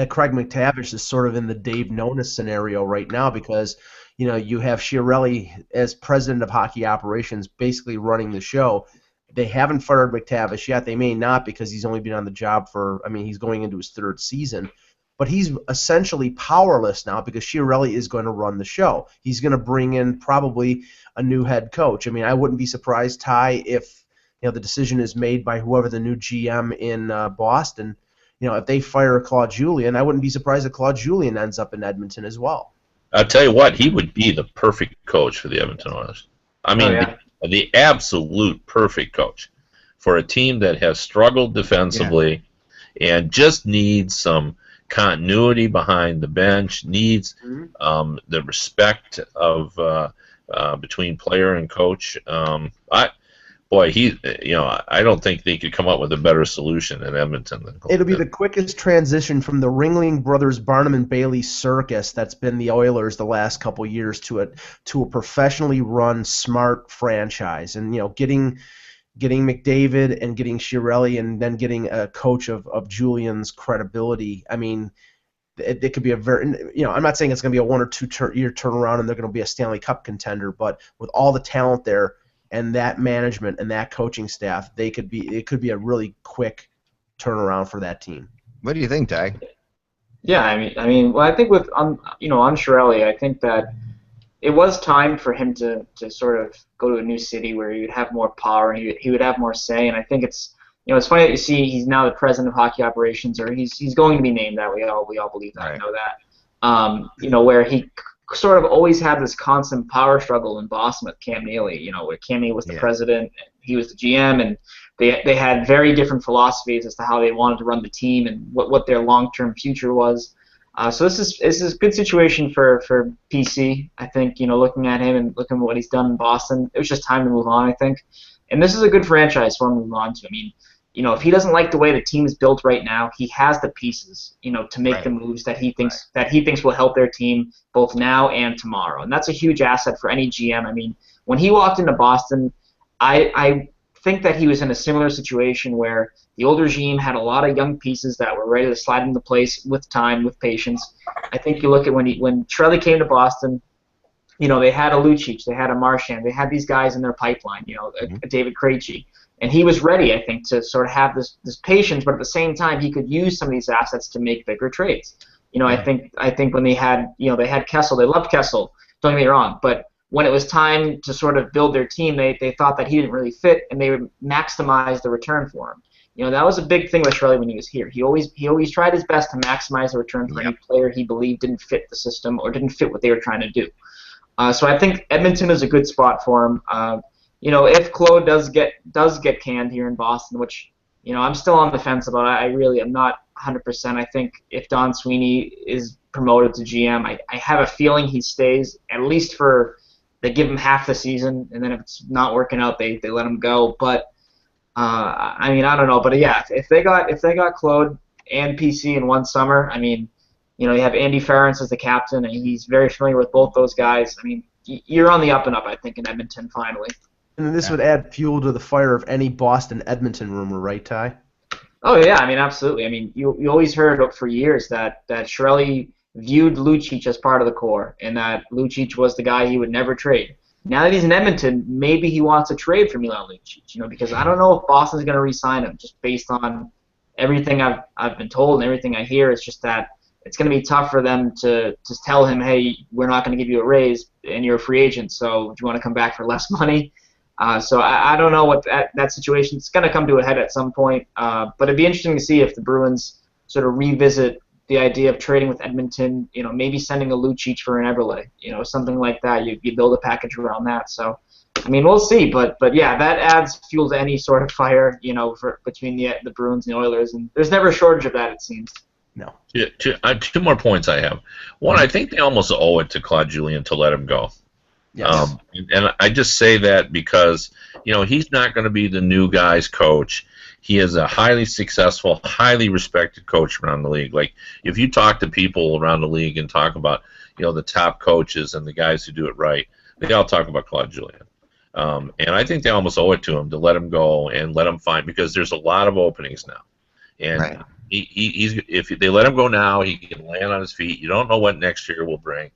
Craig McTavish is sort of in the Dave Nonis scenario right now because, you have Chiarelli as president of hockey operations basically running the show. They haven't fired McTavish yet. They may not because he's only been on the job he's going into his third season. But he's essentially powerless now because Chiarelli is going to run the show. He's going to bring in probably a new head coach. I mean, I wouldn't be surprised, Ty, if the decision is made by whoever the new GM in Boston. If they fire Claude Julien, I wouldn't be surprised if Claude Julien ends up in Edmonton as well. I'll tell you what, he would be the perfect coach for the Edmonton Oilers. I mean, the absolute perfect coach for a team that has struggled defensively and just needs some continuity behind the bench, needs the respect of between player and coach. I don't think they could come up with a better solution in Edmonton than It'll be the quickest transition from the Ringling Brothers Barnum and Bailey circus that's been the Oilers the last couple years to a professionally run, smart franchise. And getting McDavid and getting Chiarelli and then getting a coach of Julian's credibility. I mean, it could be a very, I'm not saying it's going to be a 1 or 2 year turnaround and they're going to be a Stanley Cup contender, but with all the talent there and that management and that coaching staff, it could be a really quick turnaround for that team. What do you think, Ty? Yeah, I mean, well, I think with on Chiarelli, I think that it was time for him to sort of go to a new city where he would have more power and he would have more say. And I think it's it's funny that you see he's now the president of hockey operations, or he's going to be named that. We all believe that. Right. I know that. Where he sort of always had this constant power struggle in Boston with Cam Neely. Where Cam Neely was the president, he was the GM, and they had very different philosophies as to how they wanted to run the team and what their long-term future was. So this is a good situation for PC. I think looking at him and looking at what he's done in Boston, it was just time to move on. I think, and this is a good franchise for him to move on to. I mean, if he doesn't like the way the team is built right now, he has the pieces, to make the moves that he thinks will help their team both now and tomorrow. And that's a huge asset for any GM. I mean, when he walked into Boston, I think that he was in a similar situation where the old regime had a lot of young pieces that were ready to slide into place with time, with patience. I think you look at when Chiarelli came to Boston, they had a Lucic, they had a Marchand, they had these guys in their pipeline, a David Krejci. And he was ready, I think, to sort of have this patience, but at the same time, he could use some of these assets to make bigger trades. I think when they had Kessel, they loved Kessel. Don't get me wrong, but when it was time to sort of build their team, they thought that he didn't really fit, and they would maximize the return for him. That was a big thing with Chiarelli when he was here. He always tried his best to maximize the return for any player he believed didn't fit the system or didn't fit what they were trying to do. So I think Edmonton is a good spot for him. If Claude does get canned here in Boston, which I'm still on the fence about, I really am not 100%. I think if Don Sweeney is promoted to GM, I have a feeling he stays at least they give him half the season, and then if it's not working out, they let him go. But I mean, I don't know. But yeah, if they got Claude and PC in one summer, I mean, you have Andy Ferentz as the captain, and he's very familiar with both those guys. I mean, you're on the up and up, I think, in Edmonton finally. And this would add fuel to the fire of any Boston-Edmonton rumor, right, Ty? Oh, yeah, I mean, absolutely. I mean, you always heard for years that Chiarelli viewed Lucic as part of the core and that Lucic was the guy he would never trade. Now that he's in Edmonton, maybe he wants to trade for Milan Lucic, because I don't know if Boston's going to re-sign him just based on everything I've been told and everything I hear. It's just that it's going to be tough for them to tell him, hey, we're not going to give you a raise and you're a free agent, so do you want to come back for less money? So I don't know what that situation is going to come to a head at some point, but it'd be interesting to see if the Bruins sort of revisit the idea of trading with Edmonton, maybe sending a Lucic for an Eberle, something like that. You build a package around that. So, I mean, we'll see, but yeah, that adds fuel to any sort of fire, between the Bruins and the Oilers, and there's never a shortage of that, it seems. No. Two more points I have. One, I think they almost owe it to Claude Julien to let him go. Yes. And I just say that because, he's not going to be the new guy's coach. He is a highly successful, highly respected coach around the league. Like, if you talk to people around the league and talk about, the top coaches and the guys who do it right, they all talk about Claude Julien. And I think they almost owe it to him to let him go and let him find, because there's a lot of openings now. And he's if they let him go now, he can land on his feet. You don't know what next year will bring.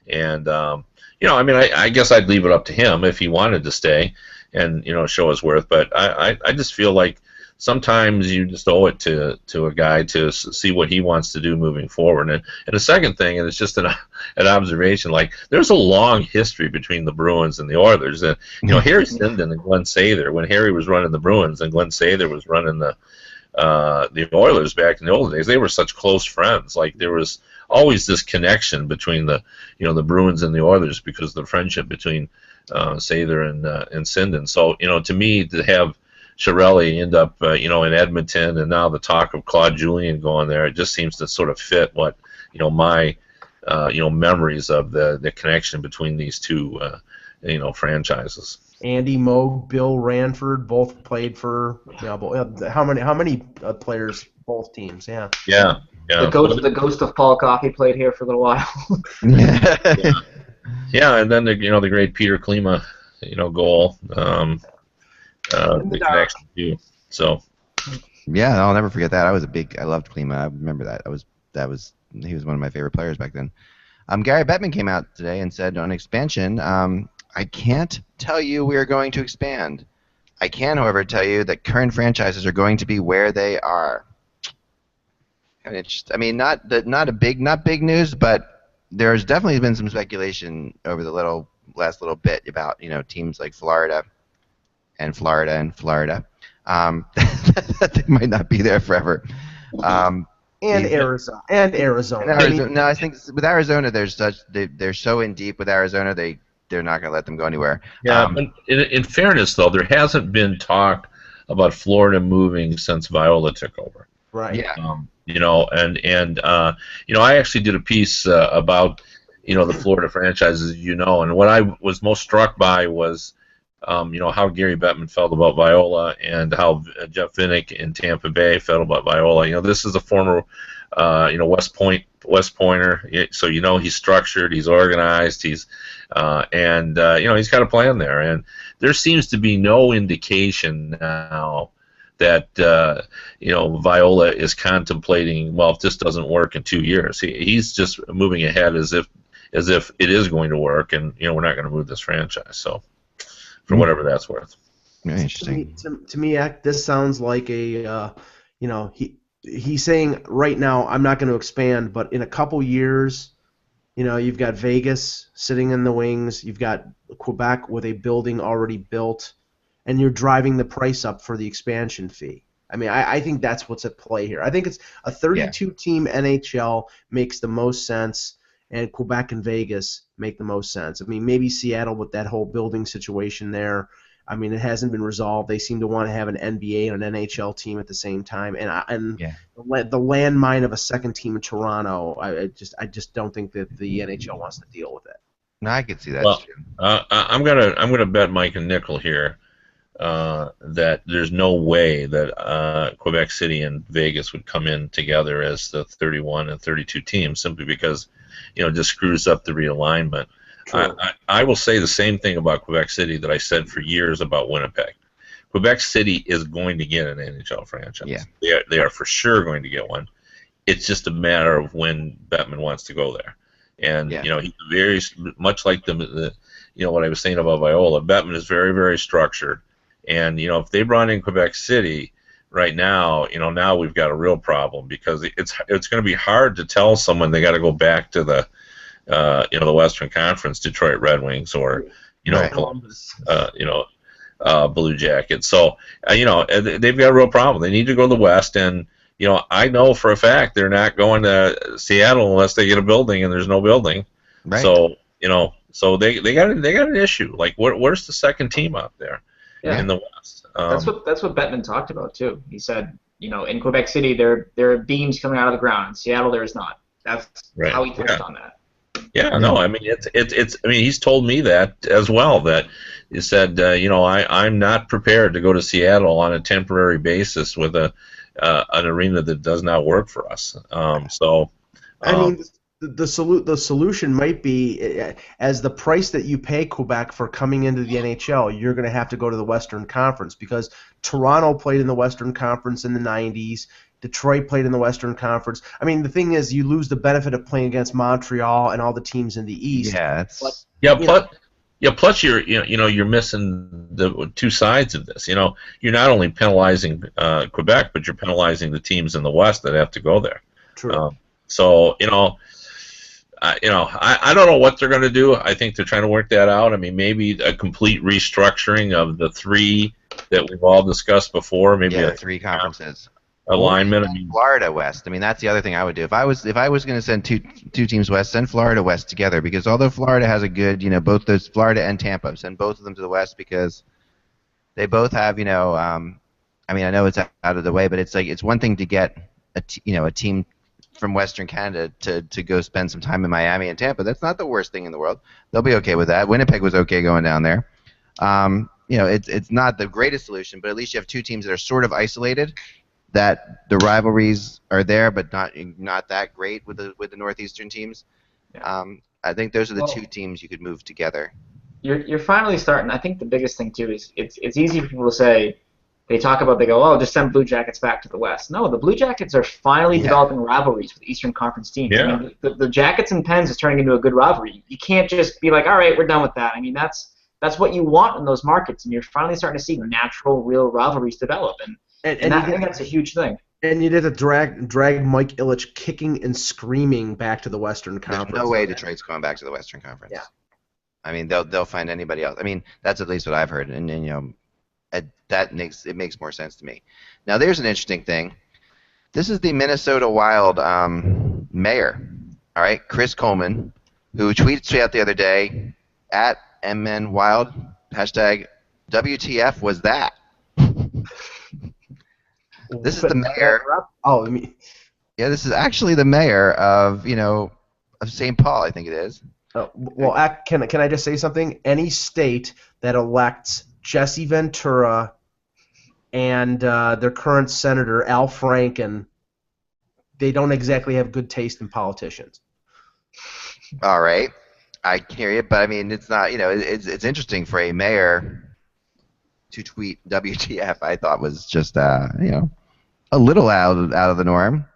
And, I guess I'd leave it up to him if he wanted to stay and, show his worth. But I just feel like sometimes you just owe it to a guy to see what he wants to do moving forward. And the second thing, and it's just an observation, like there's a long history between the Bruins and the Oilers. And Harry Sinden and Glenn Sather, when Harry was running the Bruins and Glenn Sather was running the Oilers back in the old days, they were such close friends. Like there was always this connection between the Bruins and the Oilers because of the friendship between Sather and Sinden. So to me, to have Chiarelli end up in Edmonton, and now the talk of Claude Julien going there, it just seems to sort of fit what my memories of the connection between these two franchises. Andy Moog, Bill Ranford, both played for how many players both teams? Yeah. Yeah. The ghost of Paul Coffey played here for a little while. Yeah, and then the great Peter Klima, goal. The connection too. So. Yeah, I'll never forget that. I loved Klima. I remember that. He was one of my favorite players back then. Gary Bettman came out today and said on expansion, I can't tell you we are going to expand. I can, however, tell you that current franchises are going to be where they are. Not big news, but there's definitely been some speculation over the last little bit about teams like Florida, that they might not be there forever. Arizona. No, I think with Arizona, they're so in deep with Arizona, they're not going to let them go anywhere. Yeah, but in fairness, though, there hasn't been talk about Florida moving since Viola took over. Right. Yeah. I actually did a piece about the Florida franchises, and what I was most struck by was how Gary Bettman felt about Viola and how Jeff Vinnick in Tampa Bay felt about Viola. This is a former West Pointer, so he's structured, he's organized, he's got a plan there, and there seems to be no indication now that Viola is contemplating, well, if this doesn't work in 2 years, he's just moving ahead as if it is going to work, and we're not going to move this franchise. So, for whatever that's worth. Very interesting. To me, this sounds like a he's saying right now I'm not going to expand, but in a couple years, you've got Vegas sitting in the wings, you've got Quebec with a building already built, and you're driving the price up for the expansion fee. I think that's what's at play here. I think it's a 32-team NHL makes the most sense, and Quebec and Vegas make the most sense. Maybe Seattle with that whole building situation there. It hasn't been resolved. They seem to want to have an NBA and an NHL team at the same time, and the landmine of a second team in Toronto. I just don't think that the NHL wants to deal with it. No, I could see that. Well, I'm gonna bet Mike and Nickel here that there's no way that Quebec City and Vegas would come in together as the 31 and 32 teams, simply because it just screws up the realignment. I will say the same thing about Quebec City that I said for years about Winnipeg. Quebec City is going to get an NHL franchise. Yeah. They are for sure going to get one. It's just a matter of when Bettman wants to go there. And he's very much like the what I was saying about Viola. Bettman is very, very structured. And if they brought in Quebec City right now, now we've got a real problem, because it's going to be hard to tell someone they got to go back to the the Western Conference, Detroit Red Wings, or Columbus, Blue Jackets. So they've got a real problem. They need to go to the West, and I know for a fact they're not going to Seattle unless they get a building, and there's no building. Right. So so they got an issue. Like where's the second team out there in the West? That's what Bettman talked about too. He said in Quebec City there are beams coming out of the ground. In Seattle there is not. That's how he touched on that. Yeah, no, it's he's told me that as well, that he said, I'm not prepared to go to Seattle on a temporary basis with an arena that does not work for us. The solution might be, as the price that you pay Quebec for coming into the NHL, you're going to have to go to the Western Conference, because Toronto played in the Western Conference in the 90s. Detroit played in the Western Conference. The thing is, you lose the benefit of playing against Montreal and all the teams in the East. Yeah, Yeah. Plus, you're missing the two sides of this. You're not only penalizing Quebec, but you're penalizing the teams in the West that have to go there. True. So I don't know what they're going to do. I think they're trying to work that out. I mean, maybe a complete restructuring of the three that we've all discussed before. Maybe Yeah, three conferences. alignment. I mean, Florida West. I mean, that's the other thing I would do if I was going to send two teams west. Send Florida West together, because although Florida has a good, both those Florida and Tampa, send both of them to the West, because they both have, I mean, I know it's out of the way, but it's like it's one thing to get a team from Western Canada to go spend some time in Miami and Tampa. That's not the worst thing in the world. They'll be okay with that. Winnipeg was okay going down there. It's not the greatest solution, but at least you have two teams that are sort of isolated, that the rivalries are there, but not that great with the Northeastern teams. Yeah. I think those are the two teams you could move together. You're finally starting. I think the biggest thing too is it's easy for people to say. They go, oh, just send Blue Jackets back to the West. No, the Blue Jackets are finally developing rivalries with Eastern Conference teams. Yeah. I mean, the Jackets and Pens is turning into a good rivalry. You can't just be like, all right, we're done with that. I mean, that's what you want in those markets, and you're finally starting to see natural, real rivalries develop, and I think that's a huge thing. And you did to drag Mike Ilitch kicking and screaming back to the Western Conference. There's no way Detroit's going back to the Western Conference. Yeah. I mean, they'll find anybody else. I mean, that's at least what I've heard, and that makes more sense to me. Now, there's an interesting thing. This is the Minnesota Wild mayor, all right, Chris Coleman, who tweeted out the other day at MNWild, hashtag WTF was that? This is the mayor. Oh, I mean, yeah, this is actually the mayor of St. Paul, I think it is. Well, can I just say something? Any state that elects Jesse Ventura and their current senator, Al Franken, they don't exactly have good taste in politicians. All right. I can hear you, but I mean, it's not, it's interesting for a mayor to tweet WTF. I thought was just, a little out of the norm.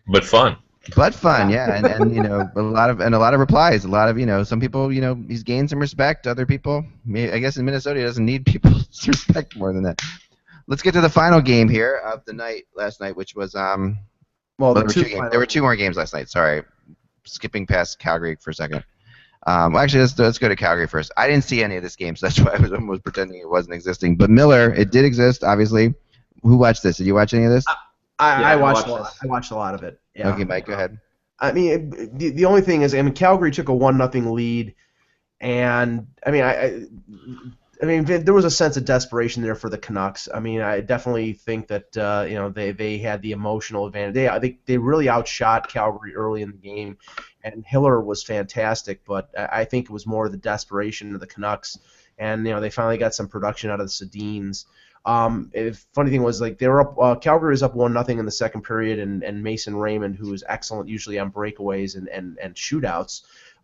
But fun. But fun, yeah, and a lot of replies. A lot of some people, he's gained some respect. Other people, I guess in Minnesota, he doesn't need people's respect more than that. Let's get to the final game here of the night last night, which was there were two more games last night. Sorry, skipping past Calgary for a second. Actually, let's go to Calgary first. I didn't see any of this game, so that's why I was almost pretending it wasn't existing. But Miller, it did exist, obviously. Who watched this? Did you watch any of this? I watched a lot. I watched a lot of it. Yeah. Okay, Mike, go ahead. I mean, the only thing is, Calgary took a 1-0 lead, and I mean, there was a sense of desperation there for the Canucks. I mean, I definitely think that they had the emotional advantage. I think they really outshot Calgary early in the game, and Hiller was fantastic. But I think it was more the desperation of the Canucks, and they finally got some production out of the Sedins. Funny thing was, they were up. Calgary was up 1-0 in the second period, and Mason Raymond, who is excellent usually on breakaways and shootouts,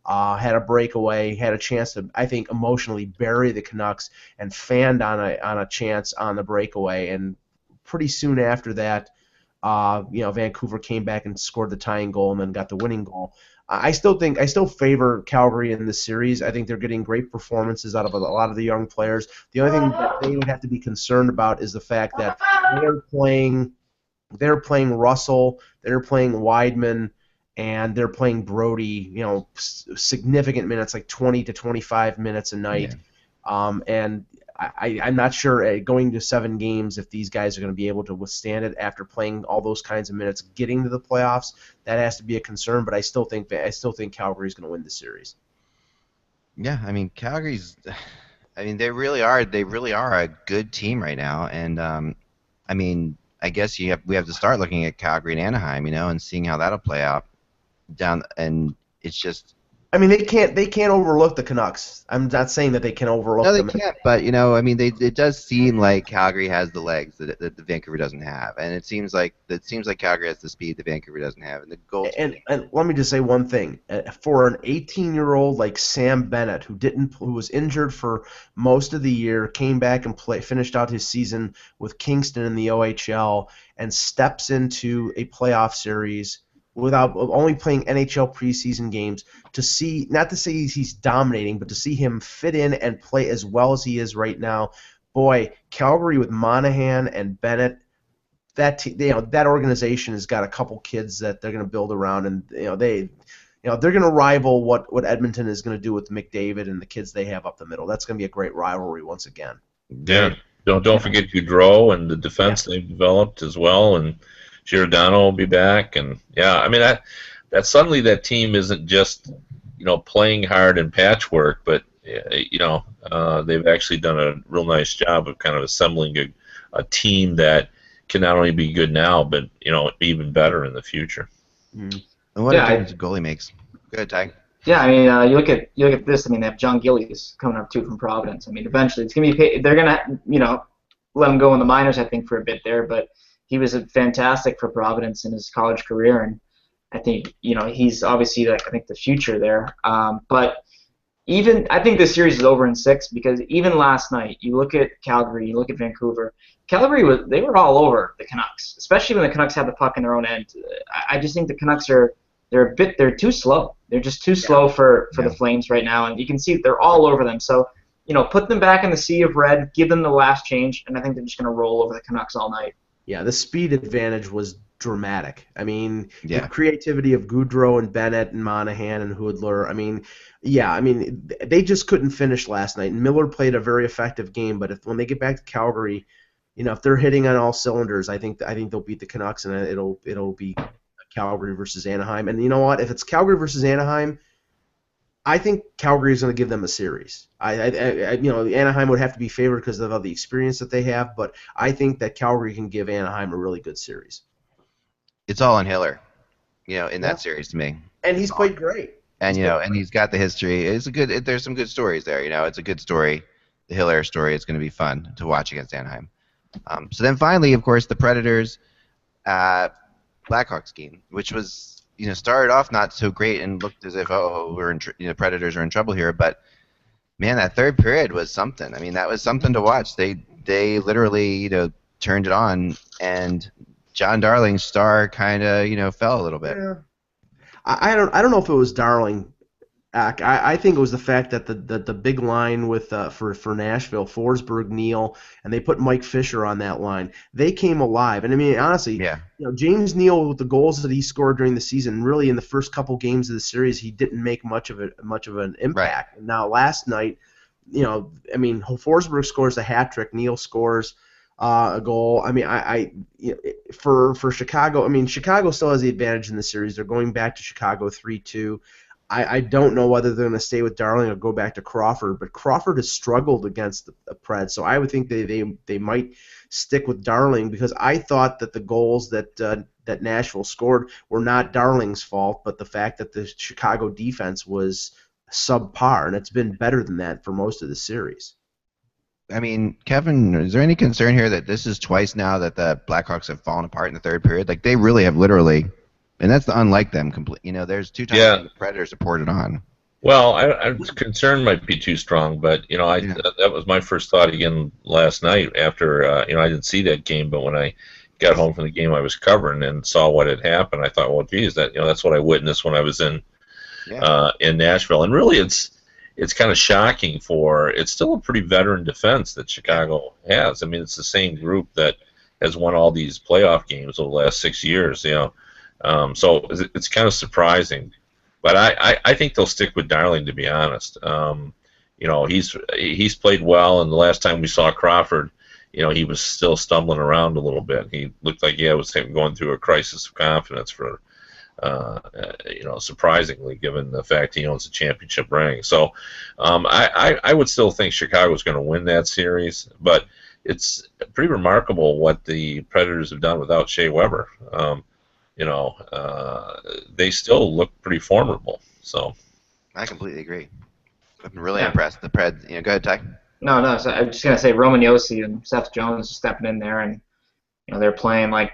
had a breakaway, had a chance to, I think, emotionally bury the Canucks, and fanned on a chance on the breakaway. And pretty soon after that, Vancouver came back and scored the tying goal and then got the winning goal. I still favor Calgary in this series. I think they're getting great performances out of a lot of the young players. The only thing that they would have to be concerned about is the fact that they're playing Russell, they're playing Weidman, and they're playing Brody, significant minutes, like 20 to 25 minutes a night. Yeah. And I'm not sure going to 7 games if these guys are going to be able to withstand it after playing all those kinds of minutes, getting to the playoffs. That has to be a concern, but I still think Calgary's going to win the series. Yeah, I mean, they really are a good team right now, and I mean, I guess we have to start looking at Calgary and Anaheim, and seeing how that'll play out down, and it's just. I mean, they can't overlook the Canucks. I'm not saying that they can overlook them. No, they can't. But I mean, it does seem like Calgary has the legs that the Vancouver doesn't have, and it seems like Calgary has the speed that Vancouver doesn't have, and the goals. And let me just say one thing: for an 18-year-old like Sam Bennett, who was injured for most of the year, came back and finished out his season with Kingston in the OHL, and steps into a playoff series without only playing NHL preseason games, to see, not to say he's dominating, but to see him fit in and play as well as he is right now. Boy, Calgary with Monahan and Bennett, that organization has got a couple kids that they're going to build around, and they're going to rival what Edmonton is going to do with McDavid and the kids they have up the middle. That's going to be a great rivalry once again. Yeah. Don't forget Gaudreau and the defense they've developed as well, and Giordano will be back, and I mean that suddenly that team isn't just playing hard and patchwork, but they've actually done a real nice job of kind of assembling a team that can not only be good now, but even better in the future. And what a difference a goalie makes. Go ahead, Ty. Yeah, I mean, you look at this. I mean, they have John Gillies coming up too from Providence. I mean, eventually it's gonna be they're gonna let him go in the minors, I think, for a bit there, but he was fantastic for Providence in his college career, and I think he's obviously I think the future there. But I think this series is over in 6 because even last night, you look at Calgary, you look at Vancouver. Calgary they were all over the Canucks, especially when the Canucks had the puck in their own end. I just think the Canucks they're too slow. They're just too slow for the Flames right now, and you can see they're all over them. So put them back in the sea of red, give them the last change, and I think they're just going to roll over the Canucks all night. Yeah, the speed advantage was dramatic. I mean, the creativity of Gaudreau and Bennett and Monahan and Hoodler. I mean, they just couldn't finish last night. And Miller played a very effective game, but when they get back to Calgary, if they're hitting on all cylinders, I think they'll beat the Canucks, and it'll be Calgary versus Anaheim. And you know what? If it's Calgary versus Anaheim, I think Calgary is going to give them a series. Anaheim would have to be favored because of all the experience that they have, but I think that Calgary can give Anaheim a really good series. It's all on Hiller, in that series to me. And he's played great. And and he's got the history. There's some good stories there. It's a good story. The Hiller story is going to be fun to watch against Anaheim. So then finally, of course, the Predators Blackhawks game, which was started off not so great and looked as if Predators are in trouble here, but man, that third period was something. I mean, that was something to watch. They literally turned it on, and John Darling's star kind of fell a little bit. Yeah. I don't know if it was Darling. I think it was the fact that the big line with for Nashville, Forsberg, Neal, and they put Mike Fisher on that line. They came alive, and I mean honestly, James Neal with the goals that he scored during the season, really in the first couple games of the series, he didn't make much of an impact. Right. Now last night, I mean Forsberg scores a hat trick, Neal scores a goal. I mean, for Chicago, I mean Chicago still has the advantage in the series. They're going back to Chicago 3-2. I don't know whether they're going to stay with Darling or go back to Crawford, but Crawford has struggled against the Preds, so I would think they might stick with Darling because I thought that the goals that Nashville scored were not Darling's fault, but the fact that the Chicago defense was subpar, and it's been better than that for most of the series. I mean, Kevin, is there any concern here that this is twice now that the Blackhawks have fallen apart in the third period? Like, they really have literally... And that's unlike them. There's 2 times the Predators have poured it on. Well, I'm concerned might be too strong, but that was my first thought again last night. After I didn't see that game, but when I got home from the game I was covering and saw what had happened, I thought, well, geez, that's what I witnessed when I was in Nashville. And really, it's kind of shocking it's still a pretty veteran defense that Chicago has. I mean, it's the same group that has won all these playoff games over the last 6 years. So it's kind of surprising, but I think they'll stick with Darling, to be honest. He's played well, and the last time we saw Crawford, he was still stumbling around a little bit. He looked like was going through a crisis of confidence for, surprisingly, given the fact he owns a championship ring. So I would still think Chicago's going to win that series, but it's pretty remarkable what the Predators have done without Shea Weber. They still look pretty formidable. So, I completely agree. I'm really impressed. The Preds. Go ahead, Ty. No. So I'm just gonna say Roman Josi and Seth Jones stepping in there, and they're playing like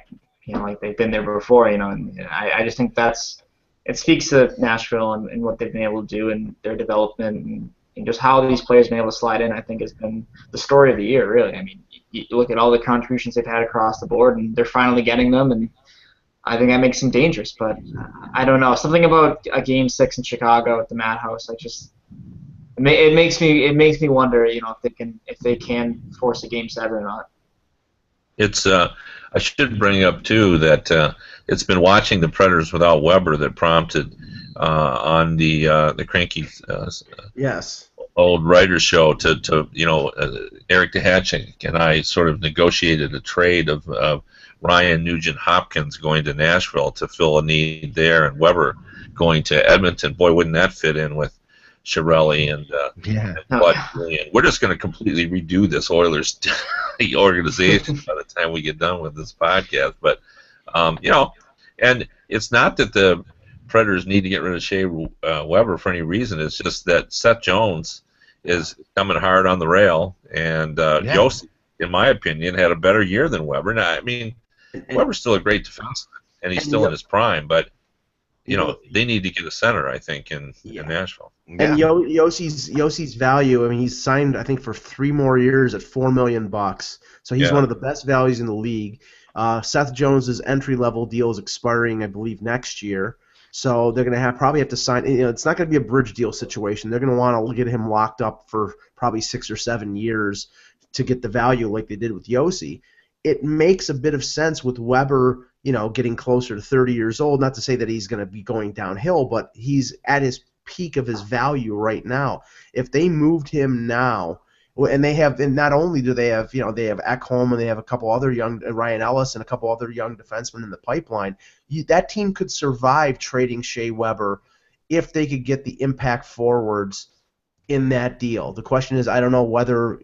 they've been there before. And I just think it speaks to Nashville and what they've been able to do and their development and just how these players have been able to slide in. I think has been the story of the year, really. I mean, you look at all the contributions they've had across the board, and they're finally getting them and. I think that makes him dangerous. But I don't know. Something about a Game 6 in Chicago at the Madhouse. It makes me wonder. If they can force a Game 7 or not. It's I should bring up too that it's been watching the Predators without Weber that prompted on the Cranky Yes. old writers show to Eric DeHatchik and I sort of negotiated a trade of Ryan Nugent Hopkins going to Nashville to fill a need there, and Weber going to Edmonton. Boy, wouldn't that fit in with Chiarelli and Bud Julian. We're just going to completely redo this Oilers organization by the time we get done with this podcast. But and it's not that the Predators need to get rid of Shea Weber for any reason. It's just that Seth Jones is coming hard on the rail, and Josi, in my opinion, had a better year than Weber. Now, I mean, Weber's still a great defenseman, and he's still in his prime, but they need to get a center, I think, in Nashville. And Yossi's value, I mean, he's signed, I think, for 3 more years at $4 million. So he's one of the best values in the league. Seth Jones's entry-level deal is expiring, I believe, next year. So they're going to probably have to sign. It's not going to be a bridge deal situation. They're going to want to get him locked up for probably 6 or 7 years to get the value like they did with Josi. It makes a bit of sense with Weber, getting closer to 30 years old. Not to say that he's going to be going downhill, but he's at his peak of his value right now. If they moved him now, and not only do they have, they have Ekholm and they have a couple other young, Ryan Ellis and a couple other young defensemen in the pipeline, that team could survive trading Shea Weber if they could get the impact forwards in that deal. The question is, I don't know whether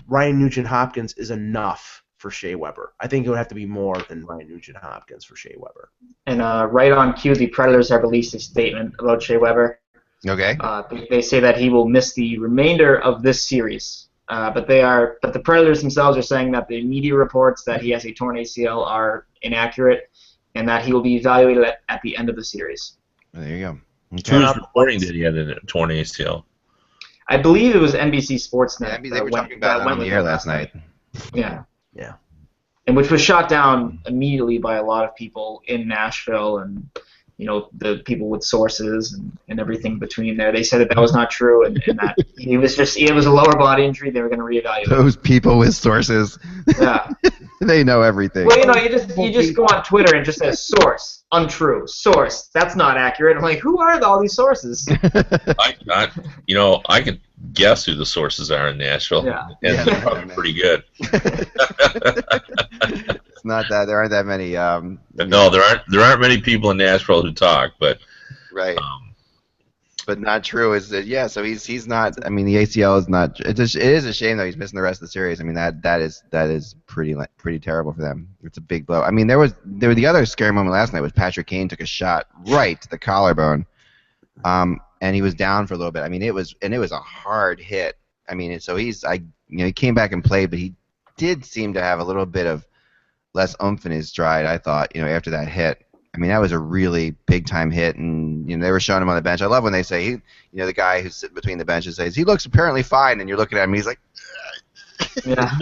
Ryan Nugent-Hopkins is enough for Shea Weber. I think it would have to be more than Ryan Nugent-Hopkins for Shea Weber. And right on cue, the Predators have released a statement about Shea Weber. Okay. They say that he will miss the remainder of this series. But the Predators themselves are saying that the media reports that he has a torn ACL are inaccurate, and that he will be evaluated at the end of the series. There you go. Okay. Who's reporting that he had a torn ACL? I believe it was NBC Sportsnet. Yeah, they were talking about it on the air last night. Yeah. Yeah. And which was shot down immediately by a lot of people in Nashville, and the people with sources and everything between there. They said that was not true, and that it was a lower body injury. They were going to reevaluate. Those people with sources. Yeah. They know everything. Well, you just go on Twitter and just say source, untrue, source, that's not accurate. I'm like, who are all these sources? I can guess who the sources are in Nashville, and they're probably pretty good. It's not that there aren't that many. No, there aren't many people in Nashville who talk, but right. But not true is that so he's not. I mean, the ACL is not. It is a shame though. He's missing the rest of the series. I mean that is pretty terrible for them. It's a big blow. I mean there was the other scary moment last night was Patrick Kane took a shot right to the collarbone, and he was down for a little bit. I mean it was a hard hit. I mean so he came back and played, but he did seem to have a little bit of less oomph in his stride. I thought after that hit. I mean, that was a really big-time hit, and they were showing him on the bench. I love when they say, the guy who's sitting between the benches says, he looks apparently fine, and you're looking at him, he's like, yeah.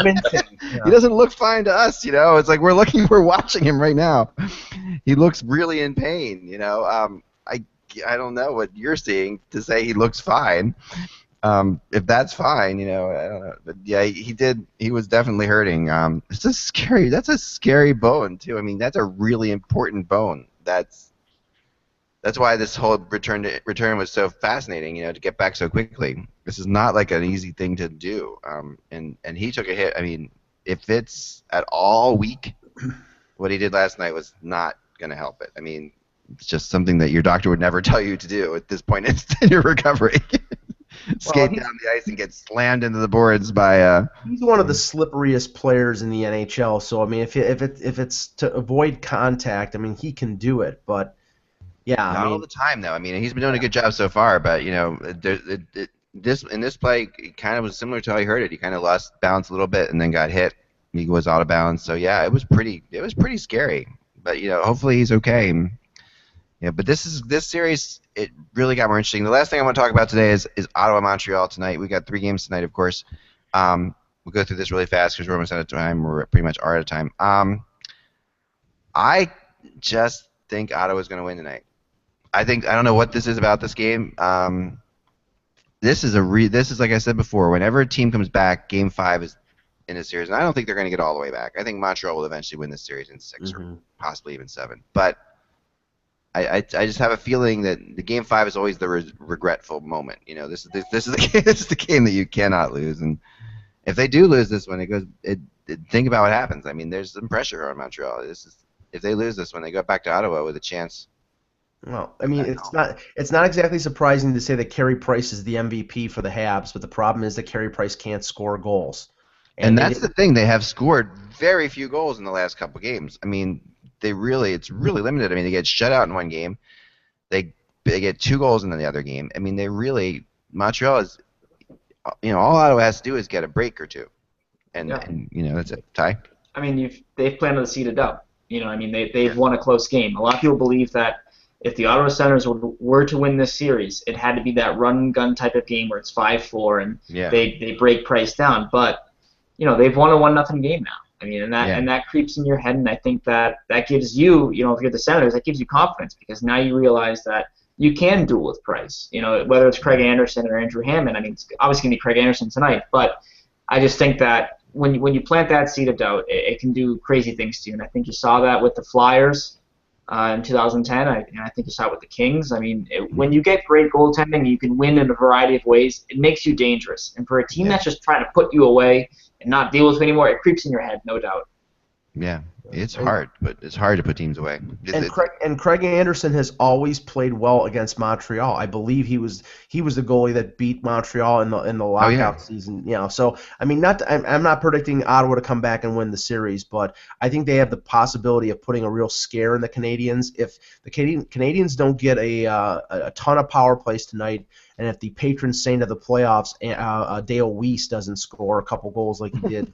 He doesn't look fine to us, It's like we're watching him right now. He looks really in pain, I don't know what you're seeing to say he looks fine. If that's fine, I don't know. But yeah, he was definitely hurting. That's a scary bone too. I mean, that's a really important bone. That's why this whole return was so fascinating, to get back so quickly. This is not like an easy thing to do. And he took a hit. I mean, if it's at all weak, what he did last night was not going to help it. I mean, it's just something that your doctor would never tell you to do at this point in your recovery. Skate down the ice and get slammed into the boards by. He's one of the slipperiest players in the NHL. So I mean, if it's to avoid contact, I mean, he can do it. But not all the time though. I mean, he's been doing a good job so far. But this play, it kind of was similar to how he hurt it. He kind of lost balance a little bit and then got hit. He was out of balance. So yeah, it was pretty scary. But hopefully he's okay. Yeah, but this series, it really got more interesting. The last thing I want to talk about today is Ottawa-Montreal tonight. We got 3 games tonight, of course. We'll go through this really fast because we're almost out of time. We're pretty much out of time. I just think Ottawa's going to win tonight. I don't know what this is about this game. This is like I said before. Whenever a team comes back, Game 5 is in a series, and I don't think they're going to get all the way back. I think Montreal will eventually win this series in 6 or possibly even 7. But I just have a feeling that the Game 5 is always the regretful moment. You know, this is the game that you cannot lose, and if they do lose this one, think about what happens. I mean, there's some pressure on Montreal. If they lose this one, they go back to Ottawa with a chance. Well, I mean, it's not exactly surprising to say that Carey Price is the MVP for the Habs, but the problem is that Carey Price can't score goals. And that's the thing. They have scored very few goals in the last couple games. I mean, it's really limited. I mean, they get shut out in one game. They get 2 goals in the other game. I mean, Montreal is, all Ottawa has to do is get a break or two. And that's it. Ty? I mean, they've planted the seed of doubt. I mean, they've won a close game. A lot of people believe that if the Ottawa Senators were to win this series, it had to be that run-gun type of game where it's 5-4 and they break Price down. But they've won a 1-0 game now. I mean, and that creeps in your head, and I think that gives you, if you're the Senators, that gives you confidence because now you realize that you can duel with Price. Whether it's Craig Anderson or Andrew Hammond. I mean, it's obviously going to be Craig Anderson tonight, but I just think that when you plant that seed of doubt, it can do crazy things to you, and I think you saw that with the Flyers in 2010, and I think you saw it with the Kings. I mean, when you get great goaltending, you can win in a variety of ways. It makes you dangerous, and for a team that's just trying to put you away and not deal with you anymore, it creeps in your head, no doubt. Yeah, it's hard, but it's hard to put teams away. And Craig Anderson has always played well against Montreal. I believe he was the goalie that beat Montreal in the lockout season. So I mean, I'm not predicting Ottawa to come back and win the series, but I think they have the possibility of putting a real scare in the Canadiens if the Canadiens don't get a ton of power plays tonight. And if the patron saint of the playoffs, Dale Weiss, doesn't score a couple goals like he did,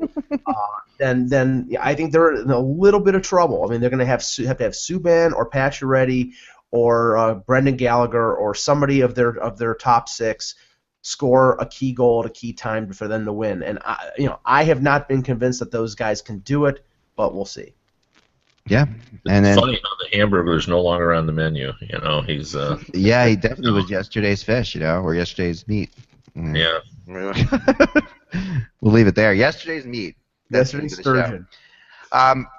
then I think they're in a little bit of trouble. I mean, they're going to have to have Subban or Pacioretty or Brendan Gallagher or somebody of their top 6 score a key goal at a key time for them to win. And I have not been convinced that those guys can do it, but we'll see. Yeah, it's funny how the hamburger's no longer on the menu. He's he definitely was yesterday's fish, or yesterday's meat. Yeah. We'll leave it there. Yesterday's meat. Yesterday's sturgeon.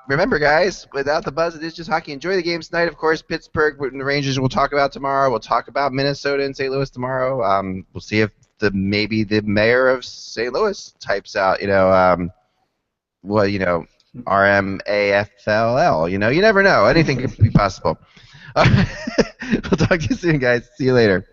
Remember, guys, without the buzz, it is just hockey. Enjoy the games tonight. Of course, Pittsburgh and the Rangers we'll talk about tomorrow. We'll talk about Minnesota and St. Louis tomorrow. We'll see if maybe the mayor of St. Louis types out, RMAFLL. You never know. Anything could be possible. We'll talk to you soon, guys. See you later.